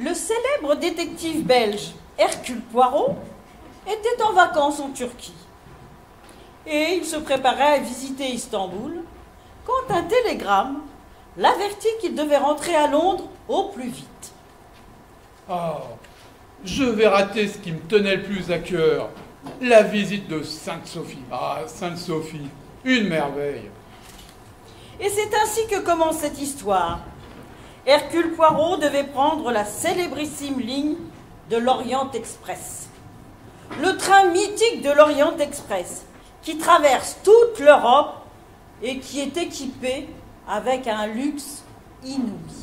Le célèbre détective belge Hercule Poirot était en vacances en Turquie. Et il se préparait à visiter Istanbul quand un télégramme l'avertit qu'il devait rentrer à Londres au plus vite. Oh, je vais rater ce qui me tenait le plus à cœur. La visite de Sainte-Sophie. Ah, Sainte-Sophie, une merveille. Et c'est ainsi que commence cette histoire. Hercule Poirot devait prendre la célébrissime ligne de l'Orient Express. Le train mythique de l'Orient Express qui traverse toute l'Europe et qui est équipé avec un luxe inouï.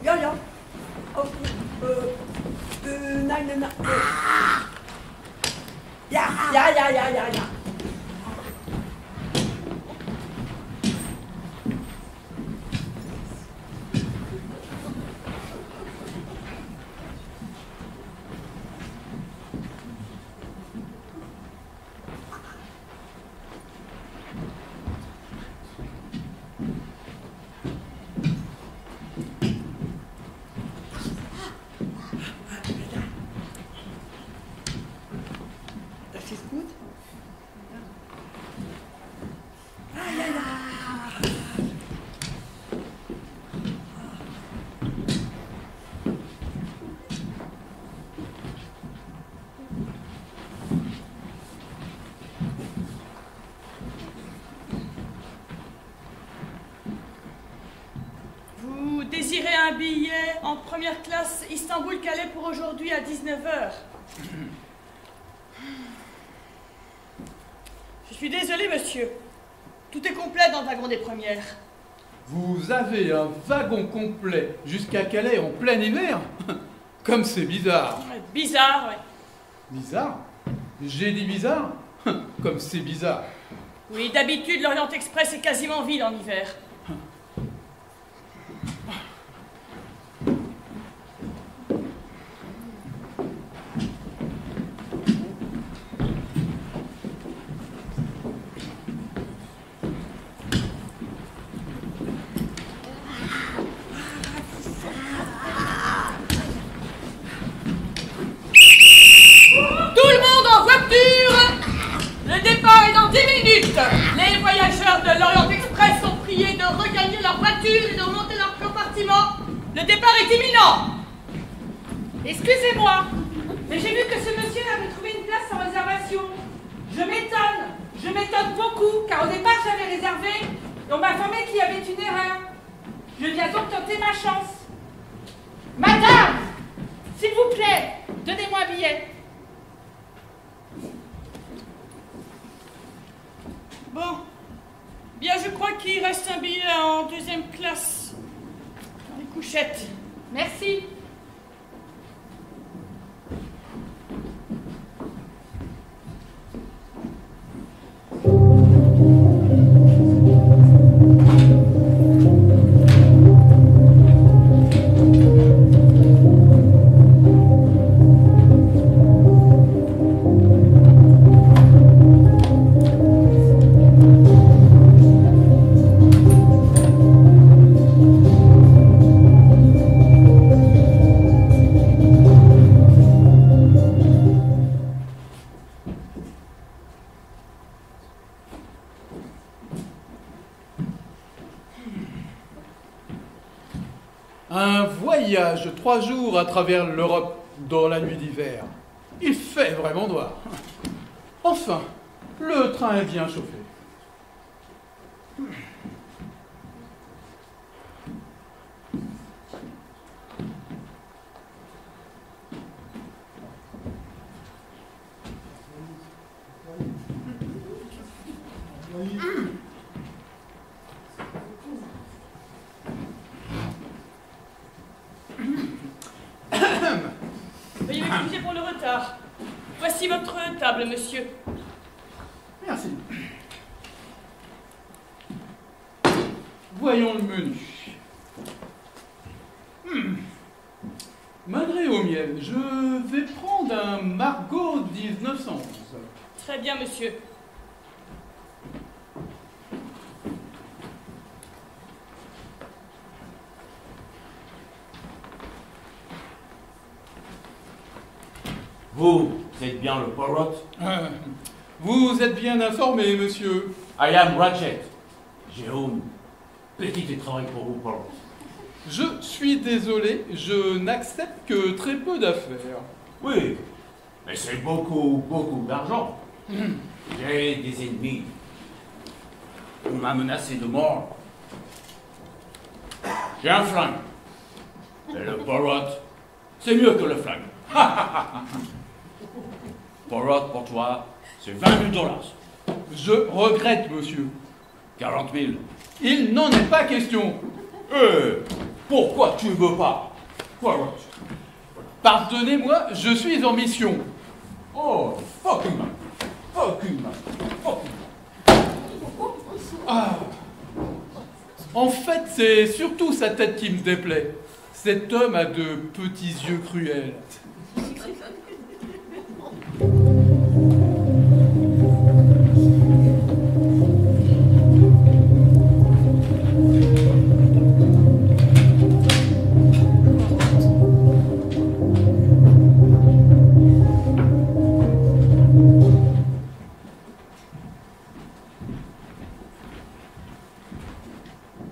Ja. Oh, nein. Ja. Das ist gut. Ja. Vous désirez un billet en première classe Istanbul-Calais pour aujourd'hui à 19h. Je suis désolé, monsieur. Tout est complet dans le wagon des premières. Vous avez un wagon complet jusqu'à Calais en plein hiver? Comme c'est bizarre. Bizarre, oui. Bizarre? J'ai dit bizarre? Comme c'est bizarre. Oui, d'habitude, l'Orient Express est quasiment vide en hiver. Les voyageurs de l'Orient Express sont priés de regagner leur voiture et de remonter leur compartiment. Le départ est imminent. Excusez-moi, mais j'ai vu que ce monsieur avait trouvé une place sans réservation. Je m'étonne beaucoup, car au départ j'avais réservé et on m'a informé qu'il y avait une erreur. Je viens donc tenter ma chance. Madame, s'il vous plaît, donnez-moi un billet. Bon, bien je crois qu'il reste un billet en deuxième classe dans les couchettes. Merci. Un voyage de 3 jours à travers l'Europe dans la nuit d'hiver. Il fait vraiment noir. Enfin, le train est bien chauffé. Veuillez m'excuser pour le retard. Voici votre table, monsieur. Merci. Voyons le menu. Madré au miel, je vais prendre un Margot 1911. Très bien, monsieur. Vous êtes bien le Poirot? Vous êtes bien informé, monsieur. I am Ratchet. J'ai une petite travail pour vous, Poirot. Je suis désolé, je n'accepte que très peu d'affaires. Oui, mais c'est beaucoup, beaucoup d'argent. J'ai des ennemis. On m'a menacé de mort. J'ai un flingue. Et le Poirot, c'est mieux que le flingue. Poirot, pour toi, c'est 20 000 $. Je regrette, monsieur. 40 000. Il n'en est pas question. Pourquoi tu veux pas, Poirot? Pardonnez-moi, je suis en mission. Oh, fucking man. Fucking man. Fucking man. Ah. En fait, c'est surtout sa tête qui me déplaît. Cet homme a de petits yeux cruels.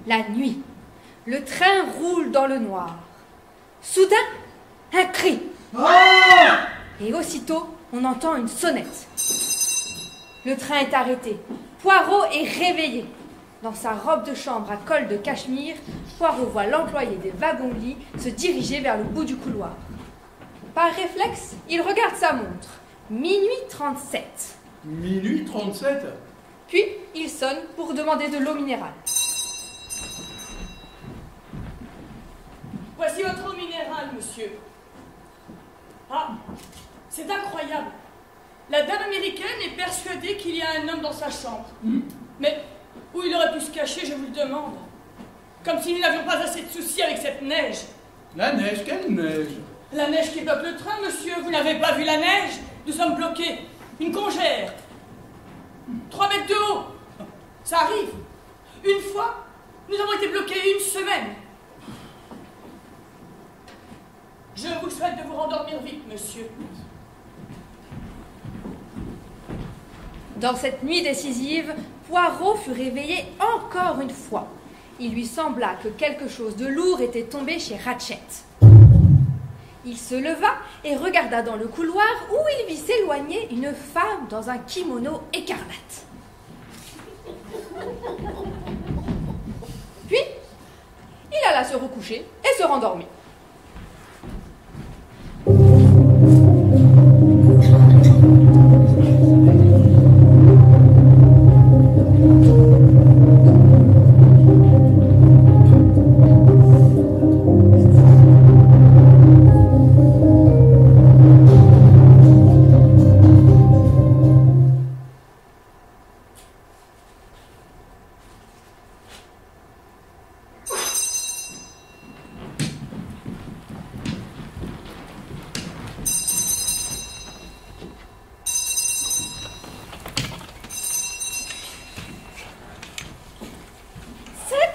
La nuit, le train roule dans le noir. Soudain, un cri. Et aussitôt, on entend une sonnette. Le train est arrêté. Poirot est réveillé. Dans sa robe de chambre à col de cachemire, Poirot voit l'employé des wagons-lits se diriger vers le bout du couloir. Par réflexe, il regarde sa montre. Minuit 37. Minuit 37. Puis, il sonne pour demander de l'eau minérale. Voici votre eau minérale, monsieur. Ah, c'est incroyable. La dame américaine est persuadée qu'il y a un homme dans sa chambre. Mais où il aurait pu se cacher, je vous le demande. Comme si nous n'avions pas assez de soucis avec cette neige. La neige, quelle neige? La neige qui bloque le train, monsieur. Vous n'avez pas vu la neige? Nous sommes bloqués. Une congère. 3 mètres de haut. Ça arrive. Une fois, nous avons été bloqués 1 semaine. Je vous souhaite de vous rendormir vite, monsieur. Dans cette nuit décisive, Poirot fut réveillé encore une fois. Il lui sembla que quelque chose de lourd était tombé chez Ratchet. Il se leva et regarda dans le couloir où il vit s'éloigner une femme dans un kimono écarlate. Puis, il alla se recoucher et se rendormit.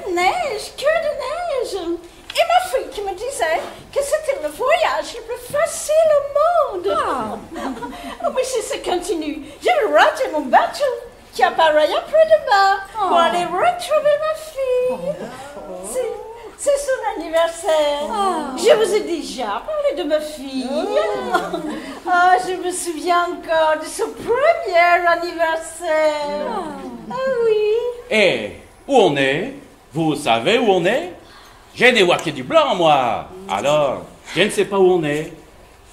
Neige, que de neige! Et ma fille qui me disait que c'était le voyage le plus facile au monde. Oh, mais si ça continue, je vais rater mon bateau qui apparaît après-demain pour aller retrouver ma fille. C'est son anniversaire. Je vous ai déjà parlé de ma fille. Je me souviens encore de son premier anniversaire. Ah oui. Et où on est? Vous savez où on est? J'ai débarqué du blanc, moi. Alors, je ne sais pas où on est.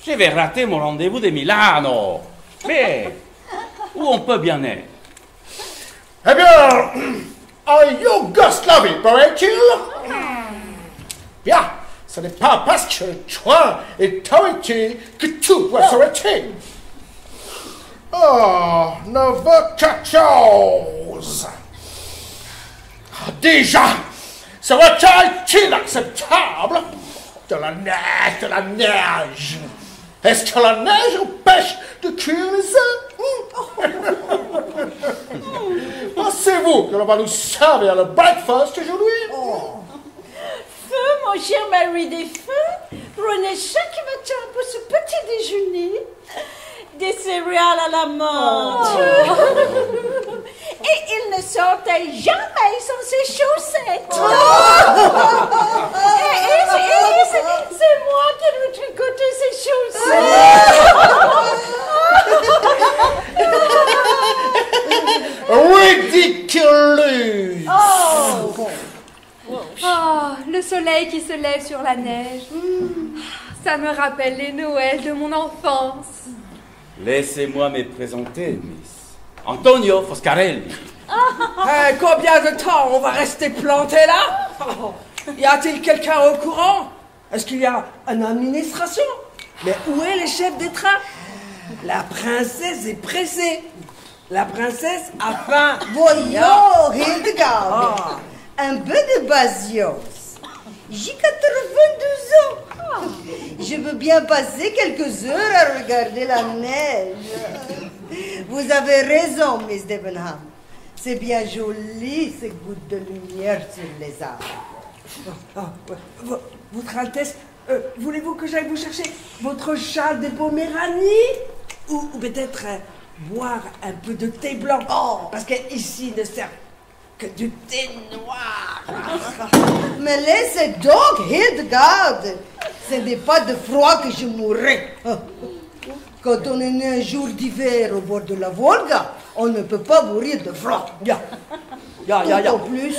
Je vais rater mon rendez-vous de Milano. Mais, où on peut bien être? Eh bien, en Yougoslavie, paraît-il? Bien, ce n'est pas parce que le train est arrêté que tout doit s'arrêter. Oh, ne quelque chose. Déjà, ce retard est inacceptable. de la neige, de la neige. Est-ce que la neige empêche de cuire les œufs? Pensez-vous que l'on va nous servir le breakfast aujourd'hui? Feu, mon cher Mary des Feux, prenez chaque matin pour ce petit déjeuner des céréales à la menthe. Et il ne sortait jamais sans ses chaussettes. Et c'est moi qui lui tricotais ses chaussettes. Ridiculous! Oh, le soleil qui se lève sur la neige. Ça me rappelle les Noëls de mon enfance. Laissez-moi me présenter, Miss. Antonio Foscarelli. Combien de temps on va rester planté là? Y a-t-il quelqu'un au courant? Est-ce qu'il y a une administration? Mais où est le chef des trains? La princesse est pressée. La princesse a faim. Voyons, Hildegard, un peu de patience. J'ai 82 ans. Je veux bien passer quelques heures à regarder la neige. Vous avez raison, Miss Debenham. C'est bien joli, ces gouttes de lumière sur les arbres. Votre Altesse, voulez-vous que j'aille vous chercher votre châle de Poméranie? Ou peut-être boire un peu de thé blanc? Parce qu'ici ne sert que du thé noir. Mais laissez donc, Hildegard. Ce n'est pas de froid que je mourrai. Quand on est né un jour d'hiver au bord de la Volga, on ne peut pas mourir de froid. En plus,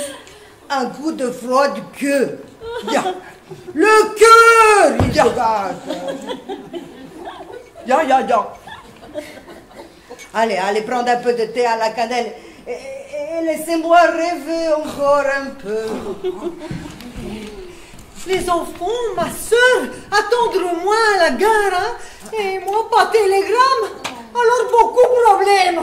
un coup de froid du cœur. Le cœur, Hildegard. Allez, prendre un peu de thé à la cannelle et laissez-moi rêver encore un peu. Les enfants, ma soeur, attendre au moins à la gare, hein? Et moi pas télégramme, alors beaucoup de problèmes.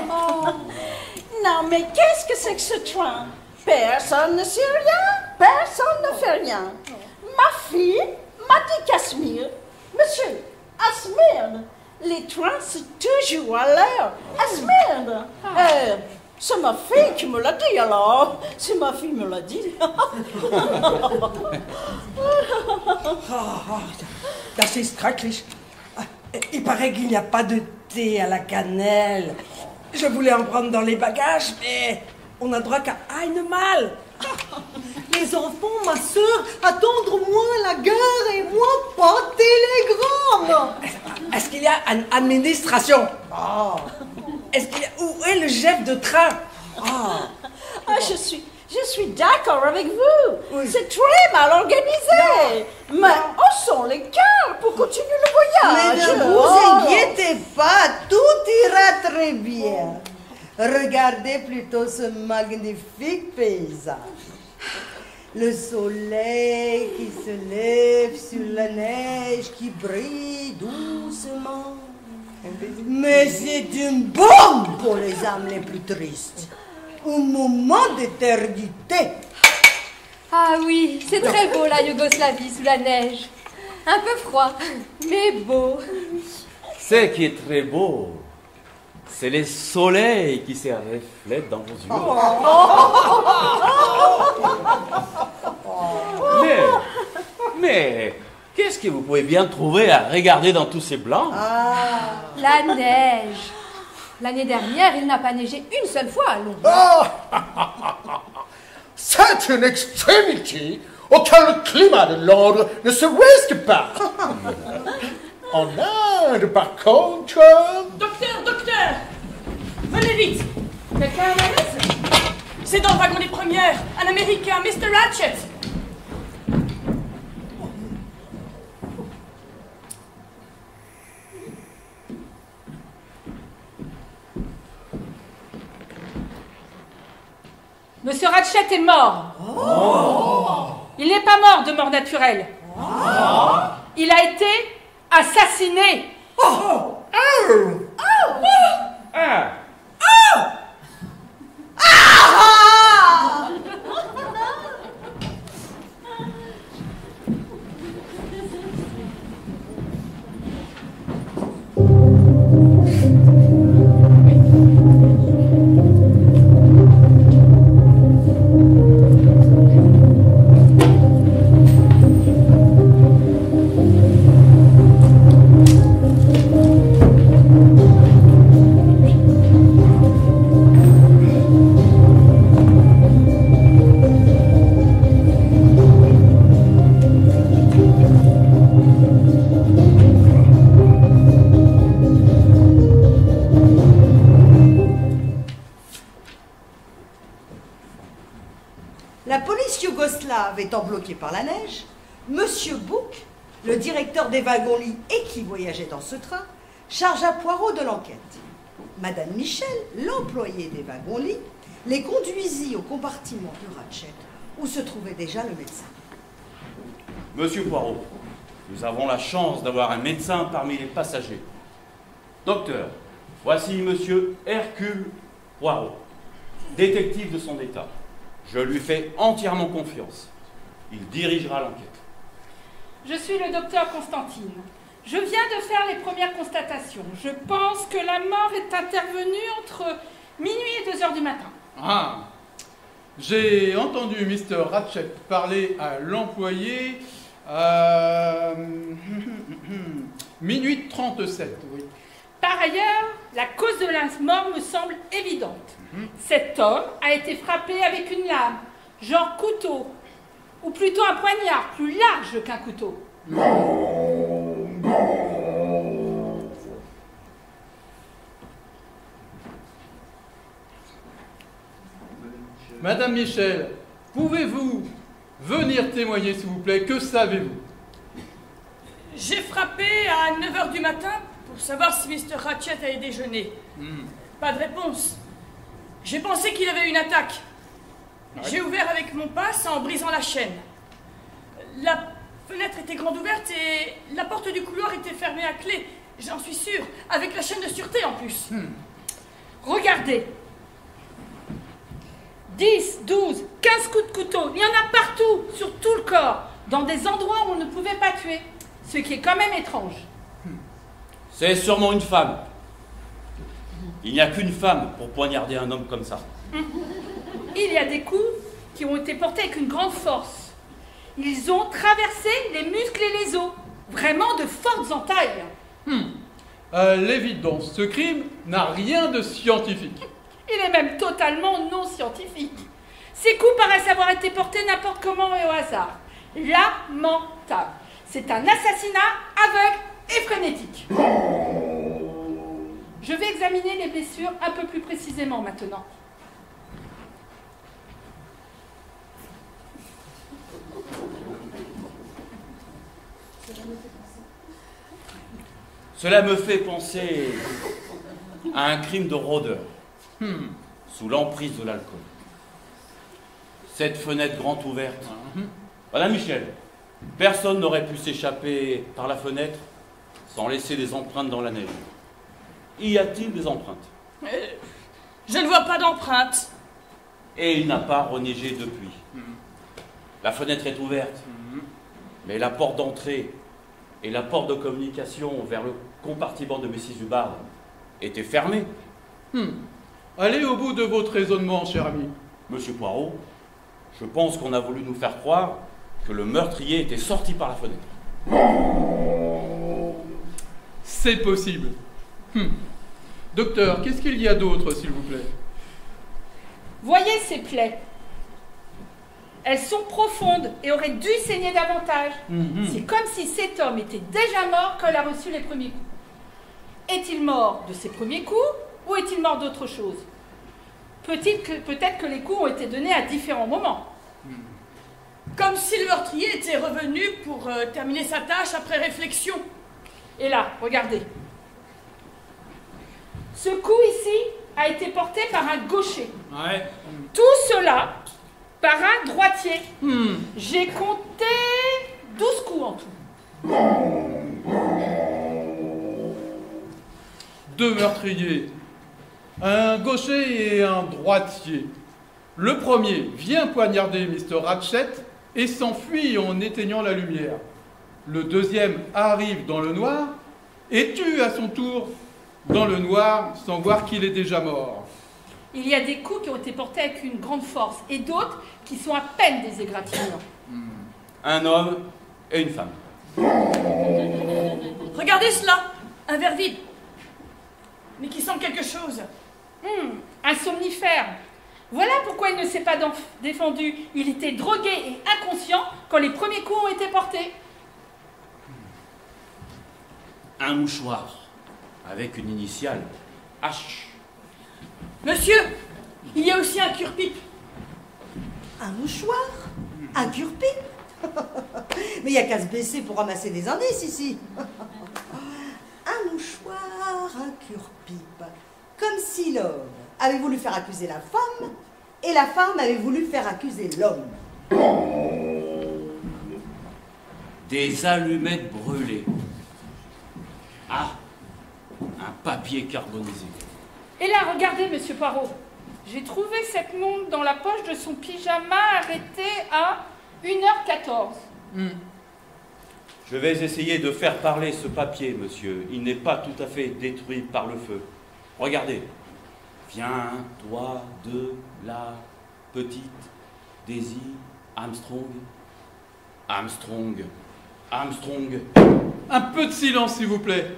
Non, mais qu'est-ce que c'est que ce train? Personne ne sait rien, personne ne fait rien. Ma fille m'a dit qu'à Smyrne, monsieur, à Smyrne, les trains sont toujours à l'heure. À Smyrne. C'est ma fille qui me l'a dit alors. C'est ma fille me l'a dit. Das ist schrecklich. Il paraît qu'il n'y a pas de thé à la cannelle. Je voulais en prendre dans les bagages, mais on n'a droit qu'à einmal. Les enfants, ma soeur, attendre au moins à la gare et moi pas télégramme. Est-ce qu'il y a une administration? Où est le chef de train? Je suis d'accord avec vous. C'est très mal organisé. Mais où sont les cœurs pour continuer le Mais voyage? ne vous inquiétez pas, tout ira très bien. Regardez plutôt ce magnifique paysage. Le soleil qui se lève sur la neige qui brille doucement. Mais c'est une bombe pour les âmes les plus tristes. Un moment d'éternité. Ah oui, c'est très beau la Yougoslavie sous la neige. Un peu froid, mais beau. Ce qui est très beau, c'est le soleil qui se reflète dans vos yeux. Mais qu'est-ce que vous pouvez bien trouver à regarder dans tous ces blancs? La neige. L'année dernière, il n'a pas neigé une seule fois à Londres. C'est une extrémité auquel le climat de Londres ne se risque pas. En Inde, par contre... Docteur, venez vite. Quelqu'un à l'aise? C'est dans le wagon des premières, un Américain, Mr. Ratchet. Monsieur Ratchet est mort. Il n'est pas mort de mort naturelle. Il a été assassiné. La police yougoslave étant bloquée par la neige, Monsieur Bouc, le directeur des wagons-lits et qui voyageait dans ce train, chargea Poirot de l'enquête. Madame Michel, l'employée des wagons-lits, les conduisit au compartiment de Ratchet, où se trouvait déjà le médecin. Monsieur Poirot, nous avons la chance d'avoir un médecin parmi les passagers. Docteur, voici Monsieur Hercule Poirot, détective de son état. Je lui fais entièrement confiance. Il dirigera l'enquête. Je suis le docteur Constantine. Je viens de faire les premières constatations. Je pense que la mort est intervenue entre minuit et 2 heures du matin. Ah, j'ai entendu Mr. Ratchet parler à l'employé à minuit 37, oui. Par ailleurs, la cause de la mort me semble évidente. Cet homme a été frappé avec une lame, genre couteau, ou plutôt un poignard plus large qu'un couteau. Madame Michel, pouvez-vous venir témoigner, s'il vous plaît? Que savez-vous? J'ai frappé à 9 h du matin pour savoir si Mr. Ratchet allait déjeuner. Pas de réponse. J'ai pensé qu'il avait une attaque. Ouais. J'ai ouvert avec mon passe en brisant la chaîne. La fenêtre était grande ouverte et la porte du couloir était fermée à clé. J'en suis sûre, avec la chaîne de sûreté en plus. Regardez. 10, 12, 15 coups de couteau. Il y en a partout, sur tout le corps, dans des endroits où on ne pouvait pas tuer. Ce qui est quand même étrange. C'est sûrement une femme. Il n'y a qu'une femme pour poignarder un homme comme ça. Il y a des coups qui ont été portés avec une grande force. Ils ont traversé les muscles et les os. Vraiment de fortes entailles. À l'évidence, ce crime n'a rien de scientifique. Il est même totalement non scientifique. Ces coups paraissent avoir été portés n'importe comment et au hasard. Lamentable. C'est un assassinat aveugle et frénétique. Je vais examiner les blessures un peu plus précisément maintenant. Cela me fait penser à un crime de rôdeur, sous l'emprise de l'alcool. Cette fenêtre grande ouverte. Madame Michel, personne n'aurait pu s'échapper par la fenêtre sans laisser des empreintes dans la neige. Y a-t-il des empreintes? Je ne vois pas d'empreintes. Et il n'a pas reneigé depuis. La fenêtre est ouverte, mais la porte d'entrée et la porte de communication vers le compartiment de Mrs. Hubbard étaient fermées. Allez au bout de votre raisonnement, cher ami. Monsieur Poirot, je pense qu'on a voulu nous faire croire que le meurtrier était sorti par la fenêtre. C'est possible. Docteur, qu'est-ce qu'il y a d'autre, s'il vous plaît? Voyez ces plaies. Elles sont profondes et auraient dû saigner davantage. C'est comme si cet homme était déjà mort quand il a reçu les premiers coups. Est-il mort de ses premiers coups ou est-il mort d'autre chose? Peut-être que les coups ont été donnés à différents moments. Comme si le meurtrier était revenu pour terminer sa tâche après réflexion. Et là, regardez. Ce coup ici a été porté par un gaucher. Ouais. Tout cela par un droitier. J'ai compté 12 coups en tout. 2 meurtriers, un gaucher et un droitier. Le premier vient poignarder Mr. Ratchet et s'enfuit en éteignant la lumière. Le deuxième arrive dans le noir et tue à son tour dans le noir sans voir qu'il est déjà mort. Il y a des coups qui ont été portés avec une grande force et d'autres qui sont à peine des égratignures. Un homme et une femme. Regardez cela, un verre vide, mais qui sent quelque chose. Un somnifère. Voilà pourquoi il ne s'est pas défendu. Il était drogué et inconscient quand les premiers coups ont été portés. Un mouchoir avec une initiale H. Monsieur, il y a aussi un cure-pipe. Un mouchoir? Un cure-pipe? Mais il n'y a qu'à se baisser pour ramasser des indices ici. Un mouchoir, un cure-pipe. Comme si l'homme avait voulu faire accuser la femme et la femme avait voulu faire accuser l'homme. Des allumettes brûlées. Ah, un papier carbonisé. Et là, regardez, monsieur Poirot. J'ai trouvé cette montre dans la poche de son pyjama arrêté à 1h14. Je vais essayer de faire parler ce papier, monsieur. Il n'est pas tout à fait détruit par le feu. Regardez. Viens, toi, de, la, petite, Daisy, Armstrong. Armstrong. Armstrong. Un peu de silence, s'il vous plaît.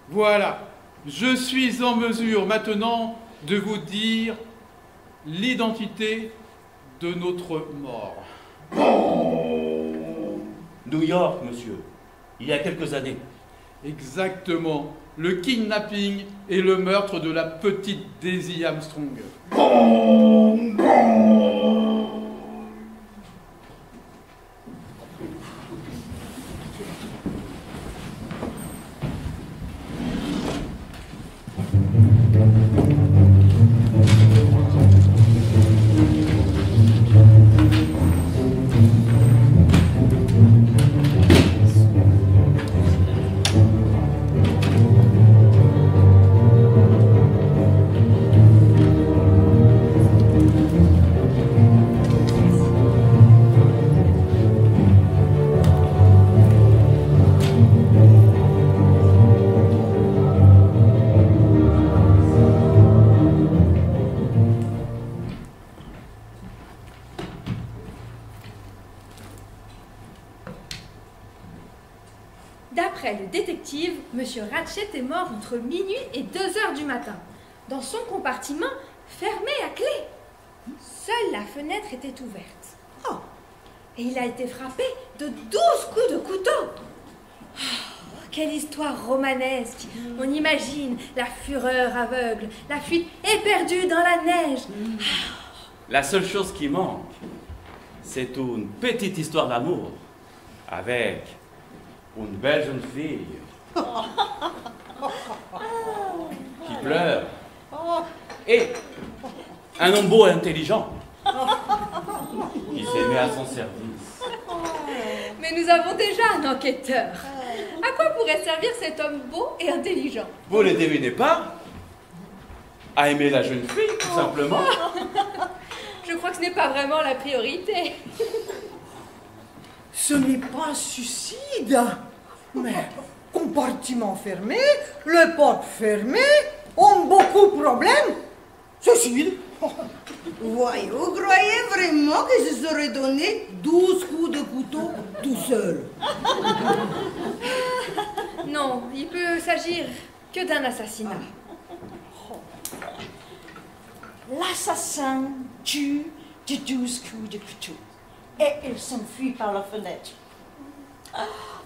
Voilà. Je suis en mesure maintenant de vous dire l'identité de notre mort. New York, monsieur. Il y a quelques années. Exactement. Le kidnapping et le meurtre de la petite Daisy Armstrong. D'après le détective, M. Ratchet est mort entre minuit et 2h du matin, dans son compartiment fermé à clé. Seule la fenêtre était ouverte. Oh. Et il a été frappé de 12 coups de couteau. Oh, quelle histoire romanesque. On imagine la fureur aveugle, la fuite éperdue dans la neige. La seule chose qui manque, c'est une petite histoire d'amour avec une belle jeune fille qui pleure et un homme beau et intelligent qui s'est mis à son service. Mais nous avons déjà un enquêteur. À quoi pourrait servir cet homme beau et intelligent? Vous ne le devinez pas? À aimer la jeune fille, tout simplement. Je crois que ce n'est pas vraiment la priorité. Ce n'est pas un suicide, mais compartiment fermé, les portes fermées, ont beaucoup de problèmes. Suicide. Voyez, vous croyez vraiment que je serais donné 12 coups de couteau tout seul? Non, il peut s'agir que d'un assassinat. L'assassin tue de 12 coups de couteau et il s'enfuit par la fenêtre.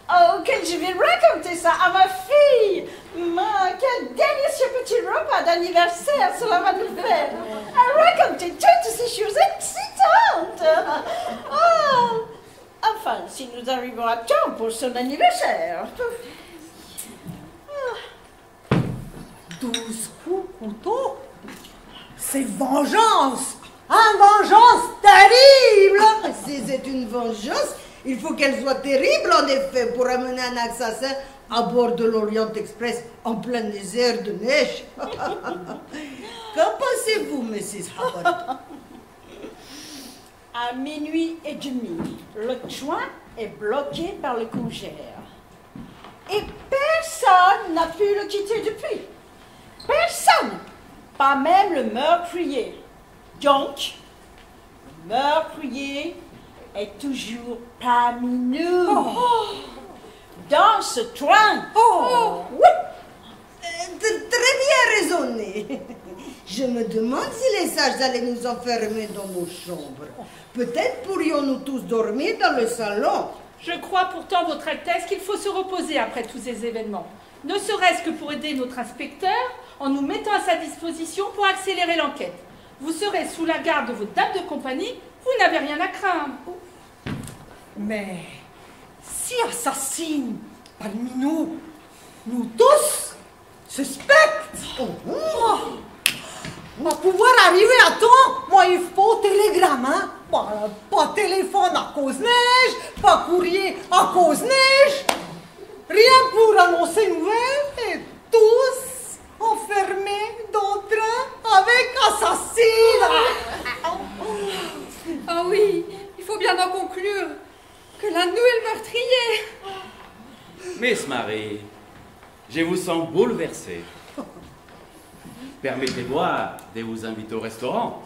Oh, que je vais raconter ça à ma fille! Quel délicieux petit repas d'anniversaire cela va nous faire! À raconter toutes ces choses excitantes! Oh. Enfin, si nous arrivons à temps pour son anniversaire. 12 coups de couteau? C'est vengeance! Une vengeance terrible! Si c'est une vengeance, il faut qu'elle soit terrible en effet pour amener un assassin à bord de l'Orient Express en plein désert de neige. Qu'en pensez-vous, Mrs. Howard? À minuit et demi, le train est bloqué par le congère. Et personne n'a pu le quitter depuis. Personne. Pas même le meurtrier. Donc, le meurtrier est toujours parmi nous. Dans ce train. Oui. Très bien raisonné. Je me demande si les sages allaient nous enfermer dans nos chambres. Peut-être pourrions-nous tous dormir dans le salon. Je crois pourtant, Votre Altesse, qu'il faut se reposer après tous ces événements. Ne serait-ce que pour aider notre inspecteur en nous mettant à sa disposition pour accélérer l'enquête. Vous serez sous la garde de votre dame de compagnie, vous n'avez rien à craindre. Mais si assassine parmi nous, nous tous suspects, pour pouvoir arriver à temps, moi il faut télégramme, hein? Pas téléphone à cause neige, pas courrier à cause neige, rien pour annoncer nouvelles et tous enfermés dans le train avec assassine. Ah oui, il faut bien en conclure que la nouvelle meurtrier. Miss Marie, je vous sens bouleversée. Permettez-moi de vous inviter au restaurant.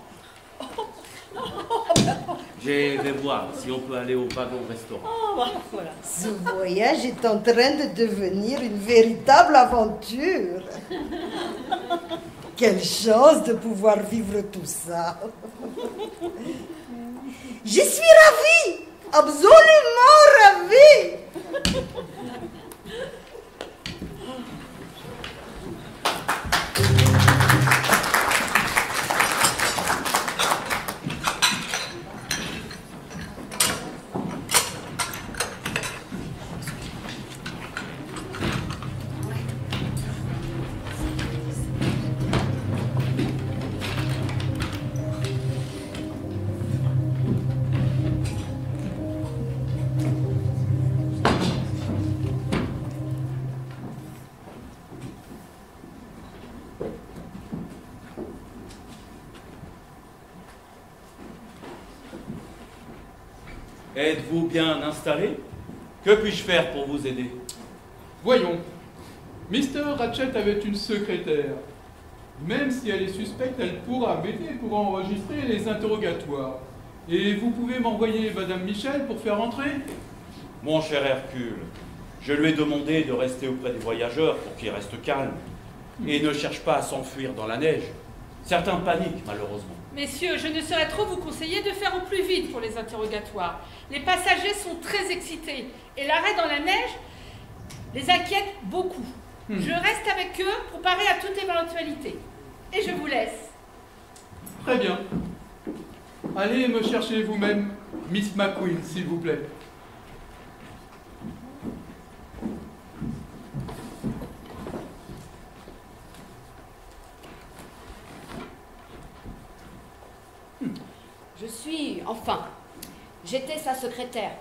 Je vais voir si on peut aller au wagon-restaurant. Ce voyage est en train de devenir une véritable aventure. Quelle chance de pouvoir vivre tout ça. Je suis ravie, absolument ravie. Êtes-vous bien installé? Que puis-je faire pour vous aider? Voyons. Mr. Ratchet avait une secrétaire. Même si elle est suspecte, elle pourra m'aider pour enregistrer les interrogatoires. Et vous pouvez m'envoyer Madame Michel pour faire entrer? Mon cher Hercule, je lui ai demandé de rester auprès des voyageurs pour qu'ils restent calmes et ne cherchent pas à s'enfuir dans la neige. Certains paniquent, malheureusement. Messieurs, je ne saurais trop vous conseiller de faire au plus vite pour les interrogatoires. Les passagers sont très excités et l'arrêt dans la neige les inquiète beaucoup. Je reste avec eux pour parer à toute éventualité. Et je vous laisse. Très bien. Allez me chercher vous-même Miss McQueen, s'il vous plaît. Je suis, enfin, j'étais sa secrétaire.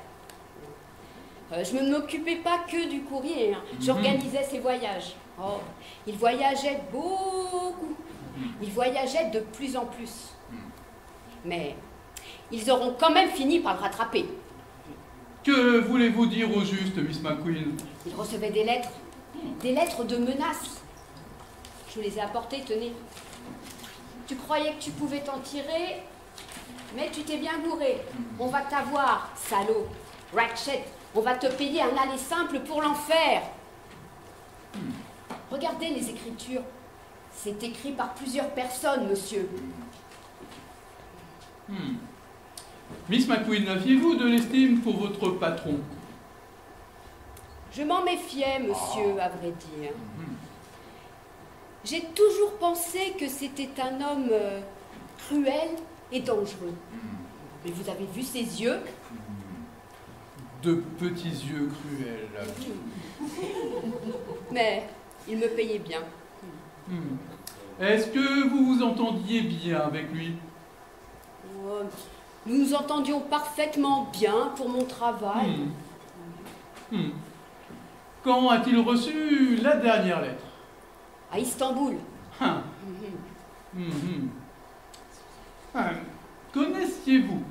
Je ne m'occupais pas que du courrier, hein. J'organisais ses voyages. Oh, il voyageait beaucoup. Il voyageait de plus en plus. Mais ils auront quand même fini par le rattraper. Que voulez-vous dire au juste, Miss McQueen? Il recevait des lettres de menaces. Je vous les ai apportées, tenez. Tu croyais que tu pouvais t'en tirer, mais tu t'es bien gouré. On va t'avoir, salaud. Ratchet, on va te payer un aller simple pour l'enfer. Regardez les écritures. C'est écrit par plusieurs personnes, monsieur. Miss McQueen, aviez-vous de l'estime pour votre patron? Je m'en méfiais, monsieur, à vrai dire. J'ai toujours pensé que c'était un homme cruel et dangereux. Mais vous avez vu ses yeux? De petits yeux cruels. Mais il me payait bien. Est-ce que vous vous entendiez bien avec lui? Nous nous entendions parfaitement bien pour mon travail. Quand a-t-il reçu la dernière lettre? À Istanbul. Connaissiez-vous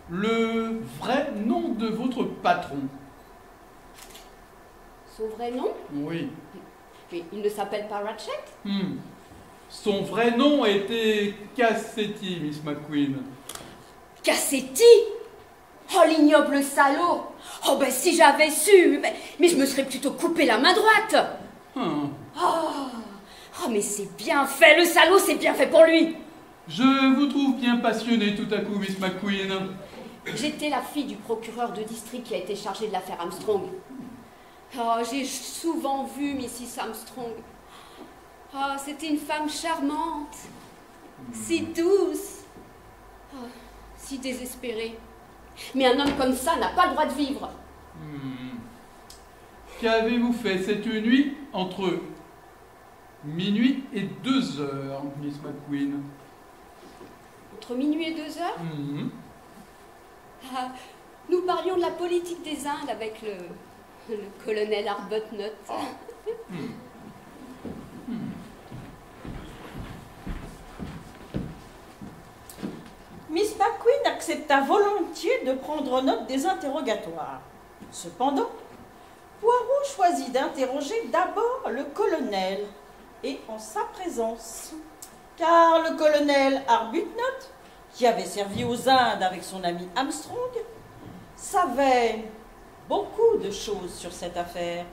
le vrai nom de votre patron? Son vrai nom? Oui. Mais il ne s'appelle pas Ratchet? Son vrai nom était Cassetti, Miss McQueen. Cassetti? Oh, l'ignoble salaud! Oh, ben si j'avais su, mais je me serais plutôt coupé la main droite. Oh, mais c'est bien fait, le salaud, c'est bien fait pour lui. Je vous trouve bien passionné tout à coup, Miss McQueen. J'étais la fille du procureur de district qui a été chargé de l'affaire Armstrong. Oh, j'ai souvent vu Mrs. Armstrong. Oh, c'était une femme charmante, si douce, oh, si désespérée. Mais un homme comme ça n'a pas le droit de vivre. Qu'avez-vous fait cette nuit entre minuit et 2 heures, Miss McQueen? Entre minuit et 2 heures? Ah, nous parlions de la politique des Indes avec le colonel Arbuthnot. Miss McQueen accepta volontiers de prendre note des interrogatoires. Cependant, Poirot choisit d'interroger d'abord le colonel, et en sa présence, car le colonel Arbuthnot, qui avait servi aux Indes avec son ami Armstrong, savait beaucoup de choses sur cette affaire.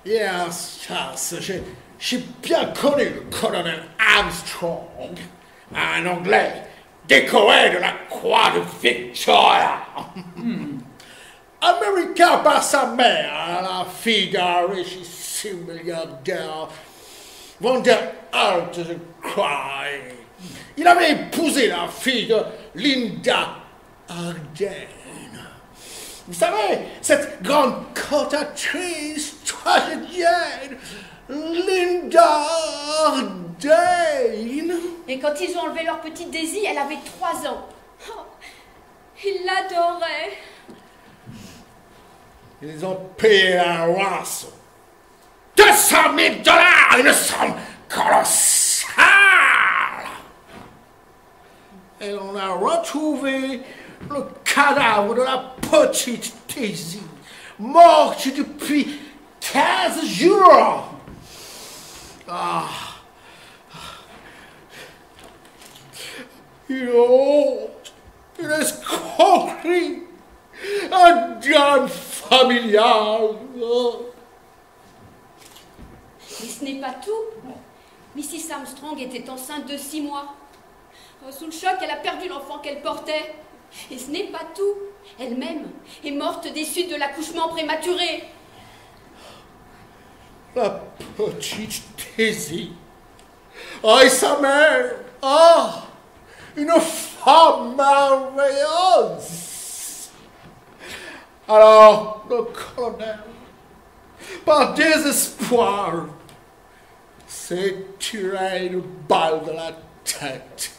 Yes, j'ai bien connu le colonel Armstrong, un Anglais décoré de la croix de Victoria. Américain par sa mère, la fille d'un richissime milliardaire, von der Alte, je crois. Il avait épousé la fille de Linda Arden. Vous savez, cette grande cantatrice tragédienne, Linda Arden. Et quand ils ont enlevé leur petite Daisy, elle avait 3 ans. Oh, ils l'adoraient. Ils ont payé la rançon. 200 000 $, une somme colossale. Et on a retrouvé le cadavre de la petite Daisy, morte depuis 15 jours. Une honte, une escroquerie, un drame familial. Mais ce n'est pas tout. Mrs. Armstrong était enceinte de 6 mois. Sous le choc, elle a perdu l'enfant qu'elle portait. Et ce n'est pas tout. Elle-même est morte des suites de l'accouchement prématuré. La petite Daisy. Et sa mère. Une femme merveilleuse. Alors, le colonel, par désespoir, s'est tiré une balle de la tête.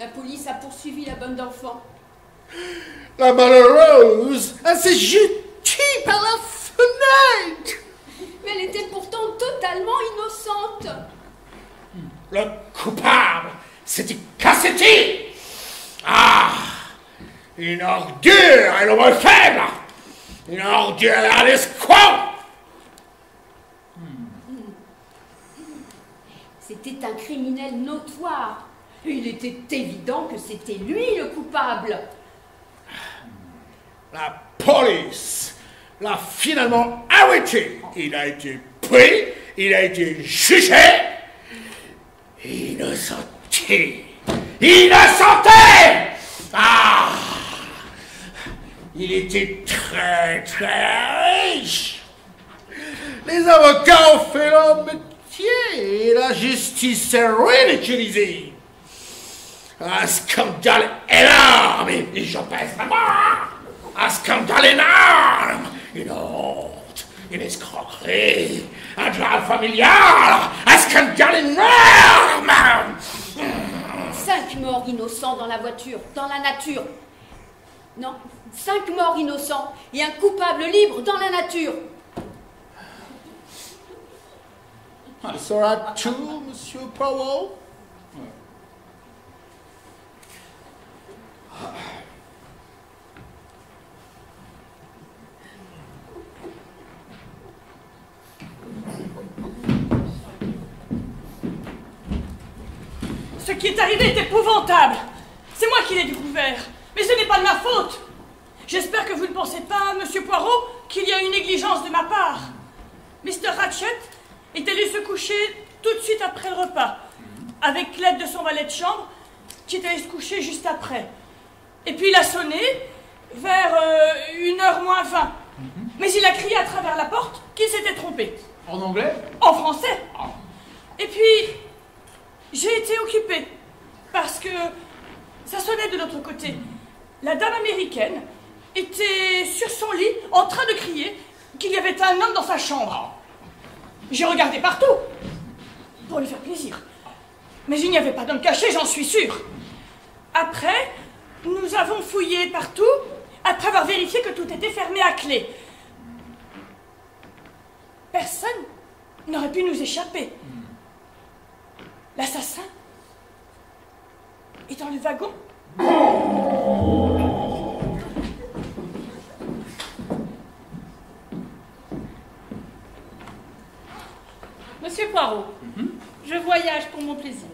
La police a poursuivi la bonne d'enfant. La malheureuse, elle s'est jetée par la fenêtre. Mais elle était pourtant totalement innocente. Le coupable, c'était Cassetti. Une ordure, un homme faible. Une ordure à l'escroc. C'était un criminel notoire. Il était évident que c'était lui le coupable. La police l'a finalement arrêté. Il a été pris, il a été jugé. Innocenté. Innocenté! Il était très, très riche. Les avocats ont fait leur métier et la justice s'est ridiculisée. Un scandale énorme, et je pèse la mort. Un scandale énorme, une honte, une escroquerie, un drame familial, un scandale énorme! 5 morts innocents dans la voiture, dans la nature. Non, 5 morts innocents et un coupable libre dans la nature. Sera tout, Monsieur Poirot? Ce qui est arrivé est épouvantable. C'est moi qui l'ai découvert. Mais ce n'est pas de ma faute. J'espère que vous ne pensez pas, Monsieur Poirot, qu'il y a une négligence de ma part. Mr. Ratchet est allé se coucher tout de suite après le repas, avec l'aide de son valet de chambre, qui est allé se coucher juste après. Et puis il a sonné vers 1h moins 20. Mais il a crié à travers la porte qu'il s'était trompé. En anglais? En français. Et puis, j'ai été occupée, parce que ça sonnait de l'autre côté. La dame américaine était sur son lit, en train de crier qu'il y avait un homme dans sa chambre. J'ai regardé partout, pour lui faire plaisir. Mais il n'y avait pas d'homme caché, j'en suis sûre. Après, nous avons fouillé partout, après avoir vérifié que tout était fermé à clé. Personne n'aurait pu nous échapper. L'assassin est dans le wagon. Monsieur Poirot, je voyage pour mon plaisir.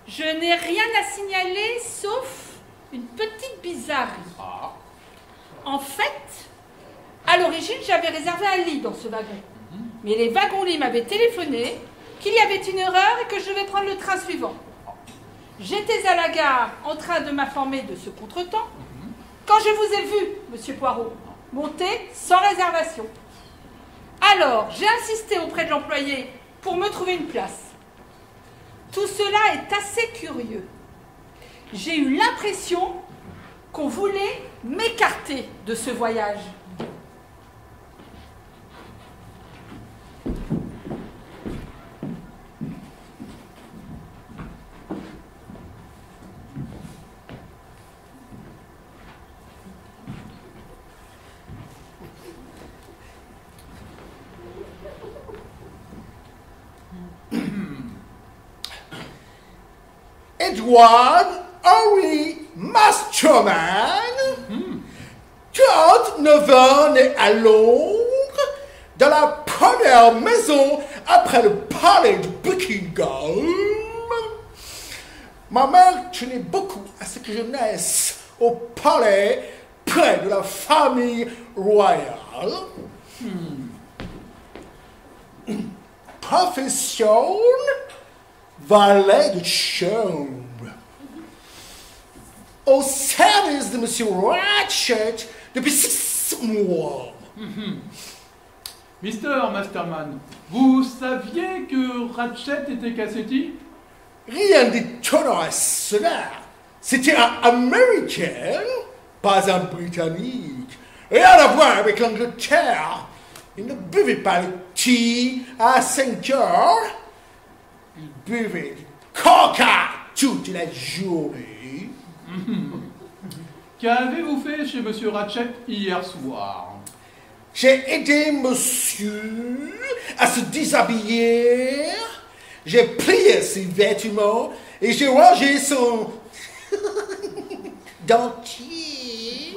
Je n'ai rien à signaler sauf une petite bizarrerie. En fait, à l'origine, j'avais réservé un lit dans ce wagon. Mais les wagons-lits m'avaient téléphoné qu'il y avait une erreur et que je devais prendre le train suivant. J'étais à la gare en train de m'informer de ce contretemps quand je vous ai vu, Monsieur Poirot, monter sans réservation. Alors, j'ai insisté auprès de l'employé pour me trouver une place. Tout cela est assez curieux. J'ai eu l'impression qu'on voulait m'écarter de ce voyage. Edward Henry Masterman, 49 ans, né à Londres, dans la première maison après le palais de Buckingham. Ma mère tenait beaucoup à ce que je naisse au palais près de la famille royale. Profession, valet de chambre. Au service de Monsieur Ratchet depuis 6 mois. Mr. Masterman, vous saviez que Ratchet était cassetti? Rien d'étonnant à cela. C'était un Américain, pas un Britannique. Rien à voir avec l'Angleterre. Il ne buvait pas le thé à 5 heures. Il buvait du coca toute la journée. Qu'avez-vous fait chez Monsieur Ratchet hier soir? J'ai aidé monsieur à se déshabiller. J'ai plié ses vêtements et j'ai rangé son dentier.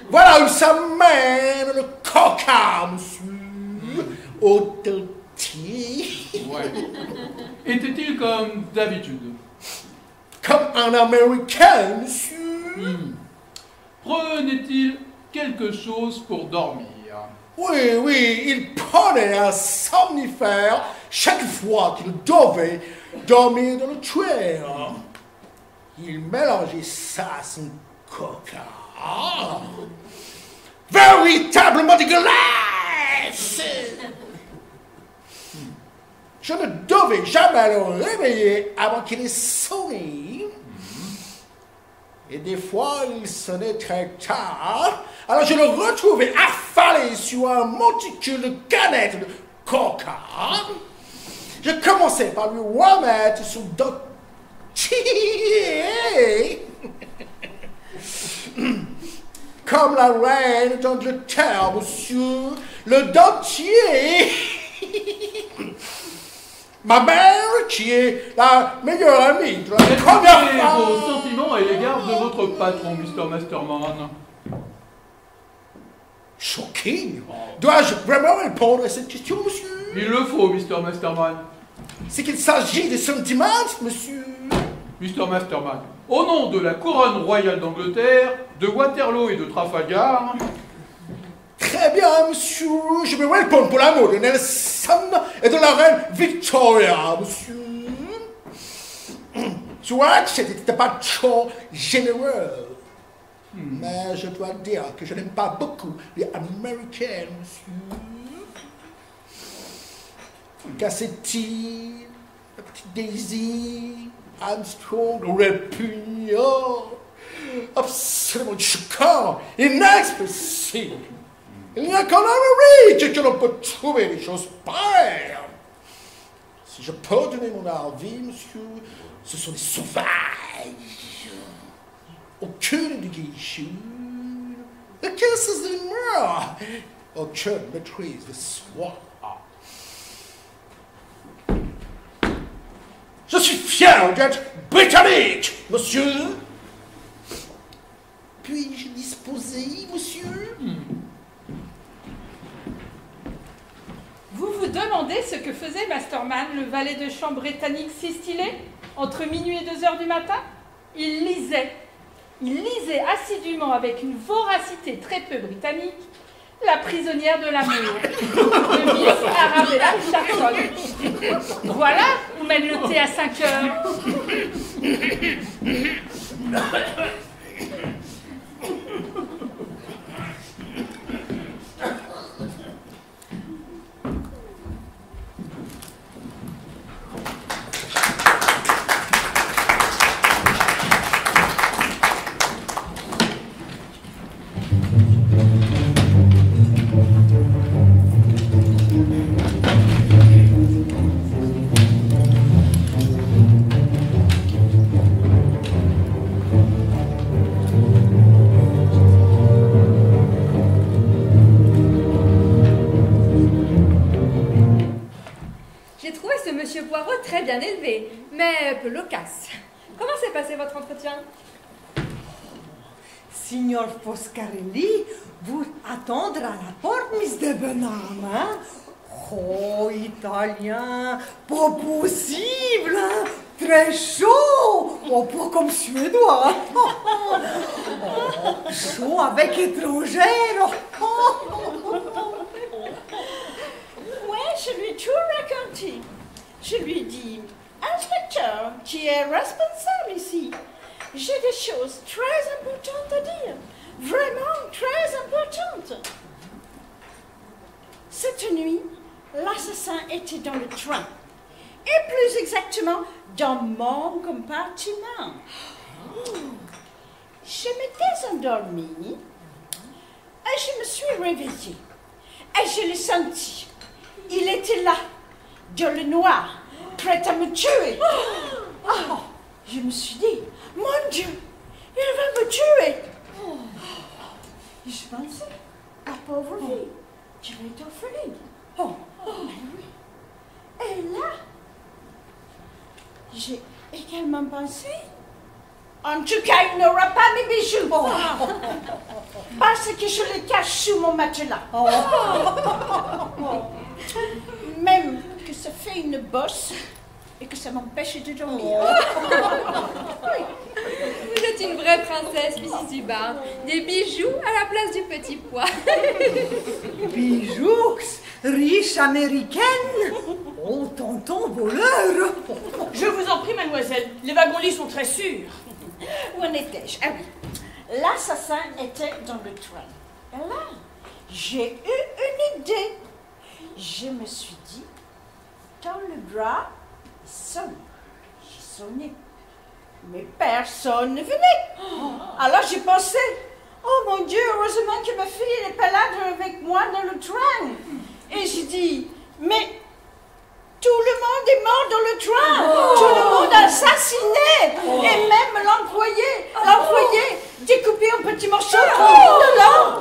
Voilà où ça mène le coca, monsieur, au dentier. Ouais. Était-il comme d'habitude? Comme un Américain, monsieur. Prenait-il quelque chose pour dormir? Oui, il prenait un somnifère chaque fois qu'il devait dormir dans le train. Il mélangeait ça à son coca. Véritablement dégueulasse! Je ne devais jamais le réveiller avant qu'il ait sonné. Et des fois, il sonnait très tard. Alors je le retrouvais affalé sur un monticule de canettes de coca. Je commençais par lui remettre son dentier. Comme la reine d'Angleterre, monsieur, le dentier. Ma mère, qui est la meilleure amie de la première Quels femme. sont vos sentiments à l'égard de votre patron, Mr. Masterman? Shocking. Dois-je vraiment répondre à cette question, monsieur? Il le faut, Mr. Masterman. C'est qu'il s'agit de sentiments, monsieur. Mr. Masterman, au nom de la couronne royale d'Angleterre, de Waterloo et de Trafalgar... Très bien, monsieur. Je vais répondre pour l'amour de Nelson et de la reine Victoria, monsieur. Soit c'était pas trop généreux. Mais je dois dire que je n'aime pas beaucoup les Américaines, monsieur. Cassidy, la petite Daisy, Armstrong, répugnant, absolument choquant, inexpressible. Il n'y a qu'en Amérique que l'on peut trouver des choses pareilles. Si je peux donner mon avis, monsieur, ce sont des sauvages. Aucune éducation, aucun sens de l'humour, aucune maîtrise de soi. Je suis fier d'être britannique, monsieur. Puis-je disposer, monsieur? Vous vous demandez ce que faisait Masterman, le valet de chambre britannique si stylé, entre minuit et 2 heures du matin? Il lisait. Il lisait assidûment avec une voracité très peu britannique La prisonnière de l'amour de Miss Arabella Charlton. Voilà où mène le thé à 5 heures. Très bien élevé, mais peu loquace. Comment s'est passé votre entretien? Signor Foscarelli, vous attendre à la porte, Miss Debenham, hein? Oh, italien, pas possible, hein? Très chaud, oh, pas comme suédois. Oh, chaud avec étrangère. Ouais, je lui ai tout raconté. Je lui ai dit, inspecteur, qui est responsable ici, j'ai des choses très importantes à dire, vraiment très importantes. Cette nuit, l'assassin était dans le train, et plus exactement dans mon compartiment. Je m'étais endormie, et je me suis réveillée, et je l'ai senti. Il était là. Dans le noir, prêt à me tuer. Oh, je me suis dit, mon Dieu, il va me tuer. Oh. Et je pensais, la pauvre fille, tu vas être orpheline. Oh, mais oui. Et là, j'ai également pensé, en tout cas, il n'aura pas mes bijoux. Oh. Parce que je les cache sous mon matelas. Oh. Même que ça fait une bosse et que ça m'empêche de dormir. Oui. Vous êtes une vraie princesse, Mrs. Hubbard. Des bijoux à la place du petit pois. Bijoux, riche américaine. Oh, tonton voleur. Je vous en prie, mademoiselle, les wagons-lits sont très sûrs. Où en étais-je? Ah oui, l'assassin était dans le train. Et là, j'ai eu une idée. Je me suis dit, dans le drap, il sonne. J'ai sonné. Mais personne ne venait. Alors j'ai pensé, oh mon Dieu, heureusement que ma fille n'est pas là avec moi dans le train. Et j'ai dit, mais tout le monde est dans le train. Tout le monde assassiné. Et même l'employé. L'employé découpé en petits morceaux. Là.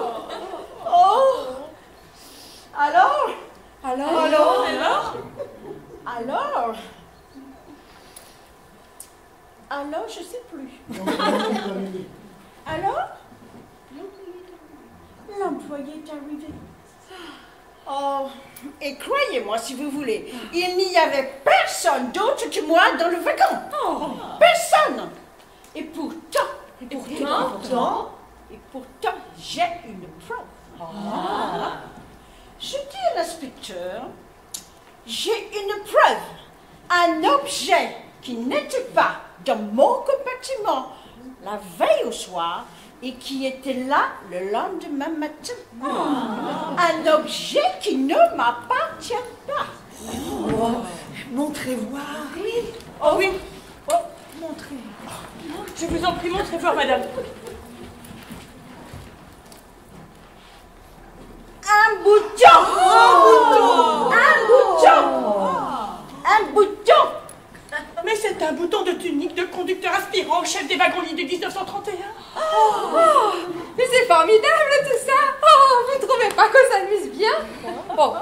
Oh. Alors, je sais plus. Alors, l'employé est arrivé. Oh, et croyez-moi si vous voulez, il n'y avait personne d'autre que moi dans le wagon. Personne. Et pourtant, j'ai une preuve. Je dis à l'inspecteur, j'ai une preuve, un objet qui n'était pas dans mon compartiment la veille au soir et qui était là le lendemain matin. Un objet qui ne m'appartient pas. Montrez voir. Oui. Oh oui. Oh, montrez. Je vous en prie, montrez voir, madame. Un bouton. Un bouton. Mais c'est un bouton de tunique de conducteur aspirant au chef des wagons-lits de 1931. Mais c'est formidable tout ça. Oh, vous trouvez pas qu'on s'amuse bien? Bon,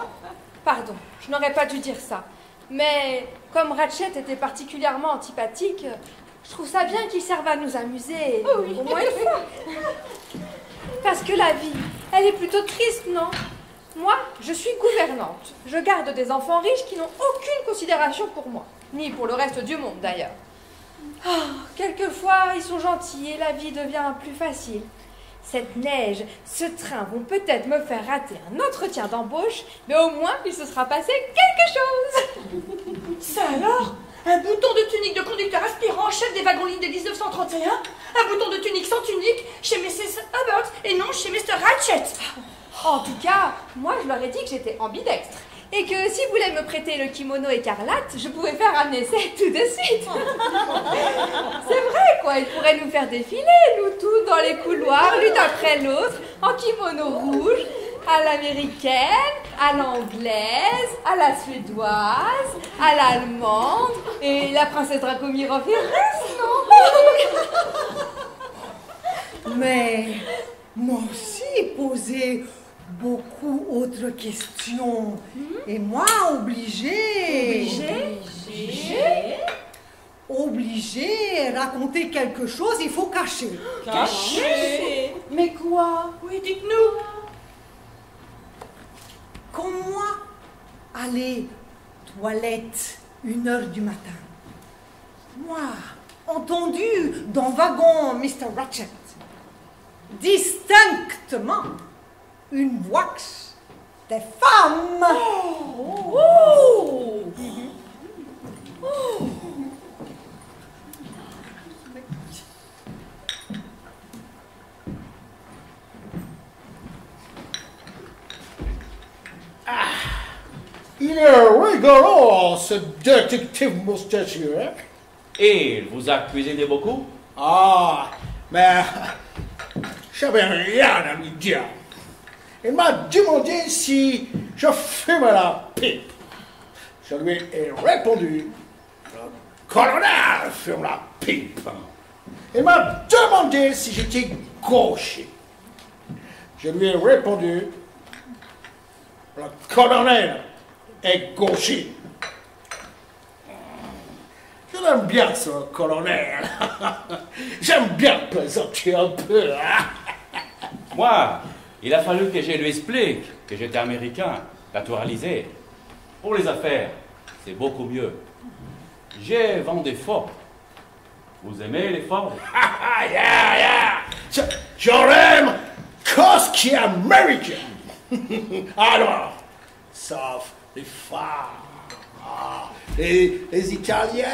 pardon, je n'aurais pas dû dire ça. Mais comme Ratchet était particulièrement antipathique, je trouve ça bien qu'il serve à nous amuser. Au moins une fois. Parce que la vie, elle est plutôt triste, non? Moi, je suis gouvernante. Je garde des enfants riches qui n'ont aucune considération pour moi. Ni pour le reste du monde, d'ailleurs. Quelquefois, ils sont gentils et la vie devient plus facile. Cette neige, ce train vont peut-être me faire rater un entretien d'embauche, mais au moins, il se sera passé quelque chose. Ça alors? Un bouton de tunique de conducteur aspirant, chef des wagons-lits de 1931? Un bouton de tunique sans tunique chez Mrs. Hubbard et non chez Mr. Ratchet? En tout cas, moi, je leur ai dit que j'étais ambidextre. Et que s'ils voulaient me prêter le kimono écarlate, je pouvais faire un essai tout de suite. C'est vrai, quoi. Ils pourraient nous faire défiler, nous tous, dans les couloirs, l'une après l'autre, en kimono rouge, à l'américaine, à l'anglaise, à la suédoise, à l'allemande, et la princesse Dracomirov et reste, non? Mais moi aussi posé beaucoup autres questions. Et moi obligé raconter quelque chose, il faut cacher. Caché? Mais quoi? Oui, dites-nous. Comme moi, aller toilette 1h du matin. Moi, entendu dans le wagon Mr. Ratchet, distinctement, une voix des femmes. Il est rigolo, ce détective moustachu, hein? Et il vous a cuisiné beaucoup? Ah, mais j'avais rien à lui dire. Il m'a demandé si je fumais la pipe. Je lui ai répondu, le colonel fume la pipe. Il m'a demandé si j'étais gaucher. Je lui ai répondu, le colonel est gaucher. Je l'aime bien, ce colonel. J'aime bien plaisanter un peu. Hein? Moi, il a fallu que je lui explique que j'étais américain, naturalisé. Pour les affaires, c'est beaucoup mieux. J'ai vendu fort. Vous aimez les forts? J'aime cause qui est américain. Alors, sauf les femmes, les Italiens,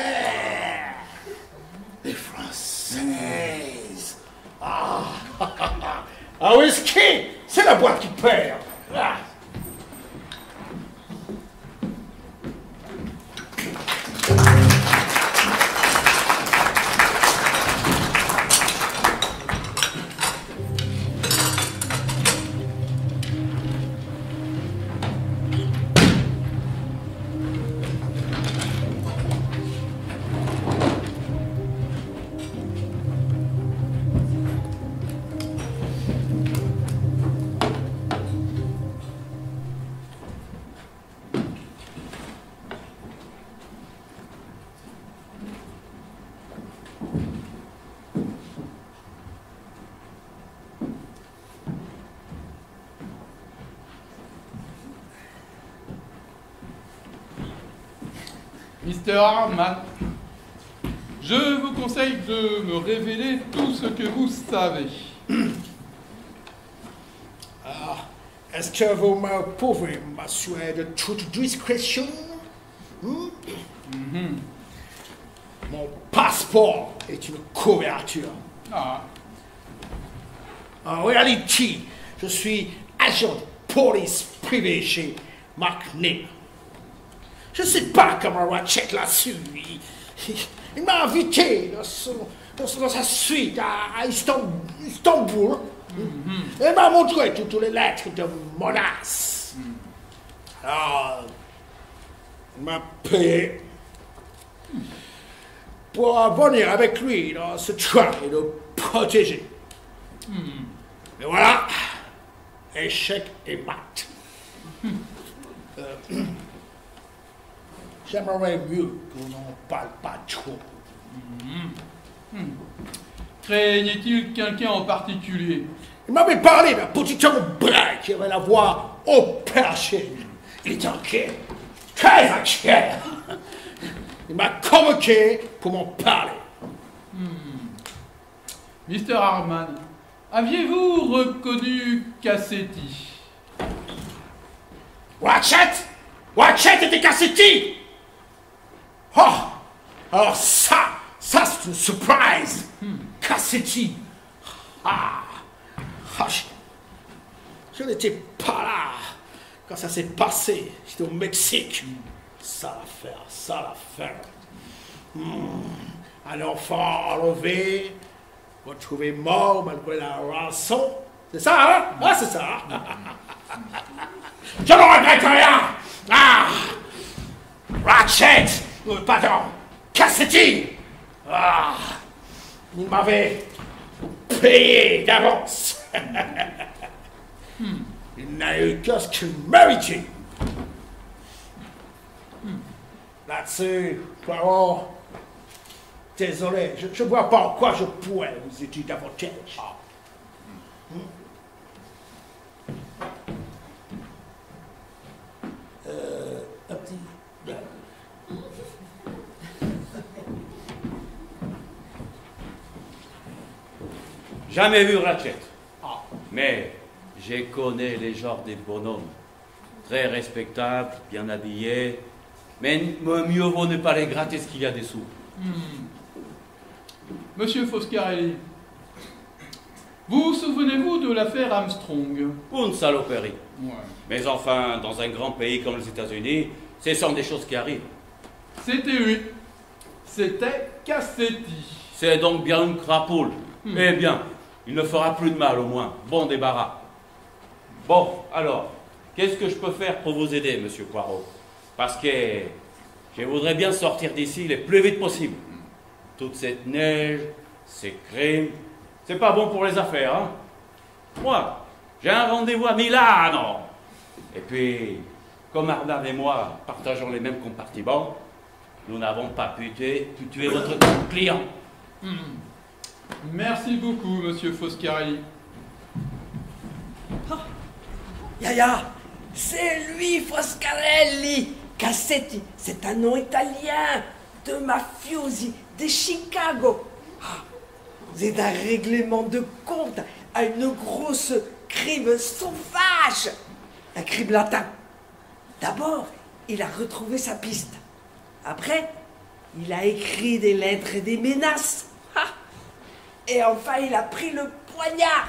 les Françaises. Un whisky, c'est la boîte qui perd. Mr. Harman, je vous conseille de me révéler tout ce que vous savez. Alors, est-ce que vous me pouvez m'assurer de toute discrétion? Mon passeport est une couverture. Ah, En réalité, je suis agent de police privé chez McNeil. Je ne sais pas comment Ratchet l'a su. Il m'a invité dans sa suite à Istanbul. Il m'a montré toutes les lettres de menaces. Alors, il m'a payé pour venir avec lui dans ce train et le protéger. Mais voilà, échec et mat. J'aimerais mieux qu'on n'en parle pas trop. craignait-il quelqu'un en particulier? Il m'avait parlé d'un petit homme brun qui avait la voix au perché. Il était inquiet, très inquiet. Il m'a convoqué pour m'en parler. Mr. Harman, aviez-vous reconnu Cassetti? Ratchet? Ratchet était Cassetti? Oh! Alors ça c'est une surprise! Cassetti! Je n'étais pas là quand ça s'est passé. J'étais au Mexique. Ça l'affaire. Un enfant enlevé, retrouvé mort malgré la rançon. C'est ça, hein? Ah, c'est ça. Je ne regrette rien. Ratchet, pardon, Cassetti. Il m'avait payé d'avance. Il n'a eu que ce qu'il méritait. Là-dessus, Poirot, désolé, je ne vois pas en quoi je pourrais vous aider davantage. Un petit... Jamais vu Ratchet. Mais je connais les genres des bonhommes. Très respectables, bien habillés. Mais mieux vaut ne pas les gratter ce qu'il y a dessous. Monsieur Foscarelli, vous souvenez-vous de l'affaire Armstrong? Une saloperie. Ouais. Mais enfin, dans un grand pays comme les États-Unis, ce sont des choses qui arrivent. C'était lui. C'était Cassetti. C'est donc bien une crapoule. Eh bien, il ne fera plus de mal au moins. Bon débarras. Bon, alors, qu'est-ce que je peux faire pour vous aider, monsieur Poirot? Parce que je voudrais bien sortir d'ici le plus vite possible. Toute cette neige, ces crimes, c'est pas bon pour les affaires, hein? Moi, j'ai un rendez-vous à Milano. Et puis, comme Arnaud et moi partageons les mêmes compartiments, nous n'avons pas pu tuer votre client. Merci beaucoup, monsieur Foscarelli. Yaya, c'est lui, Foscarelli. Cassetti, c'est un nom italien de mafiosi de Chicago. C'est un règlement de compte à une grosse crime sauvage. Un crime latin. D'abord, il a retrouvé sa piste. Après, il a écrit des lettres et des menaces. Et enfin, il a pris le poignard.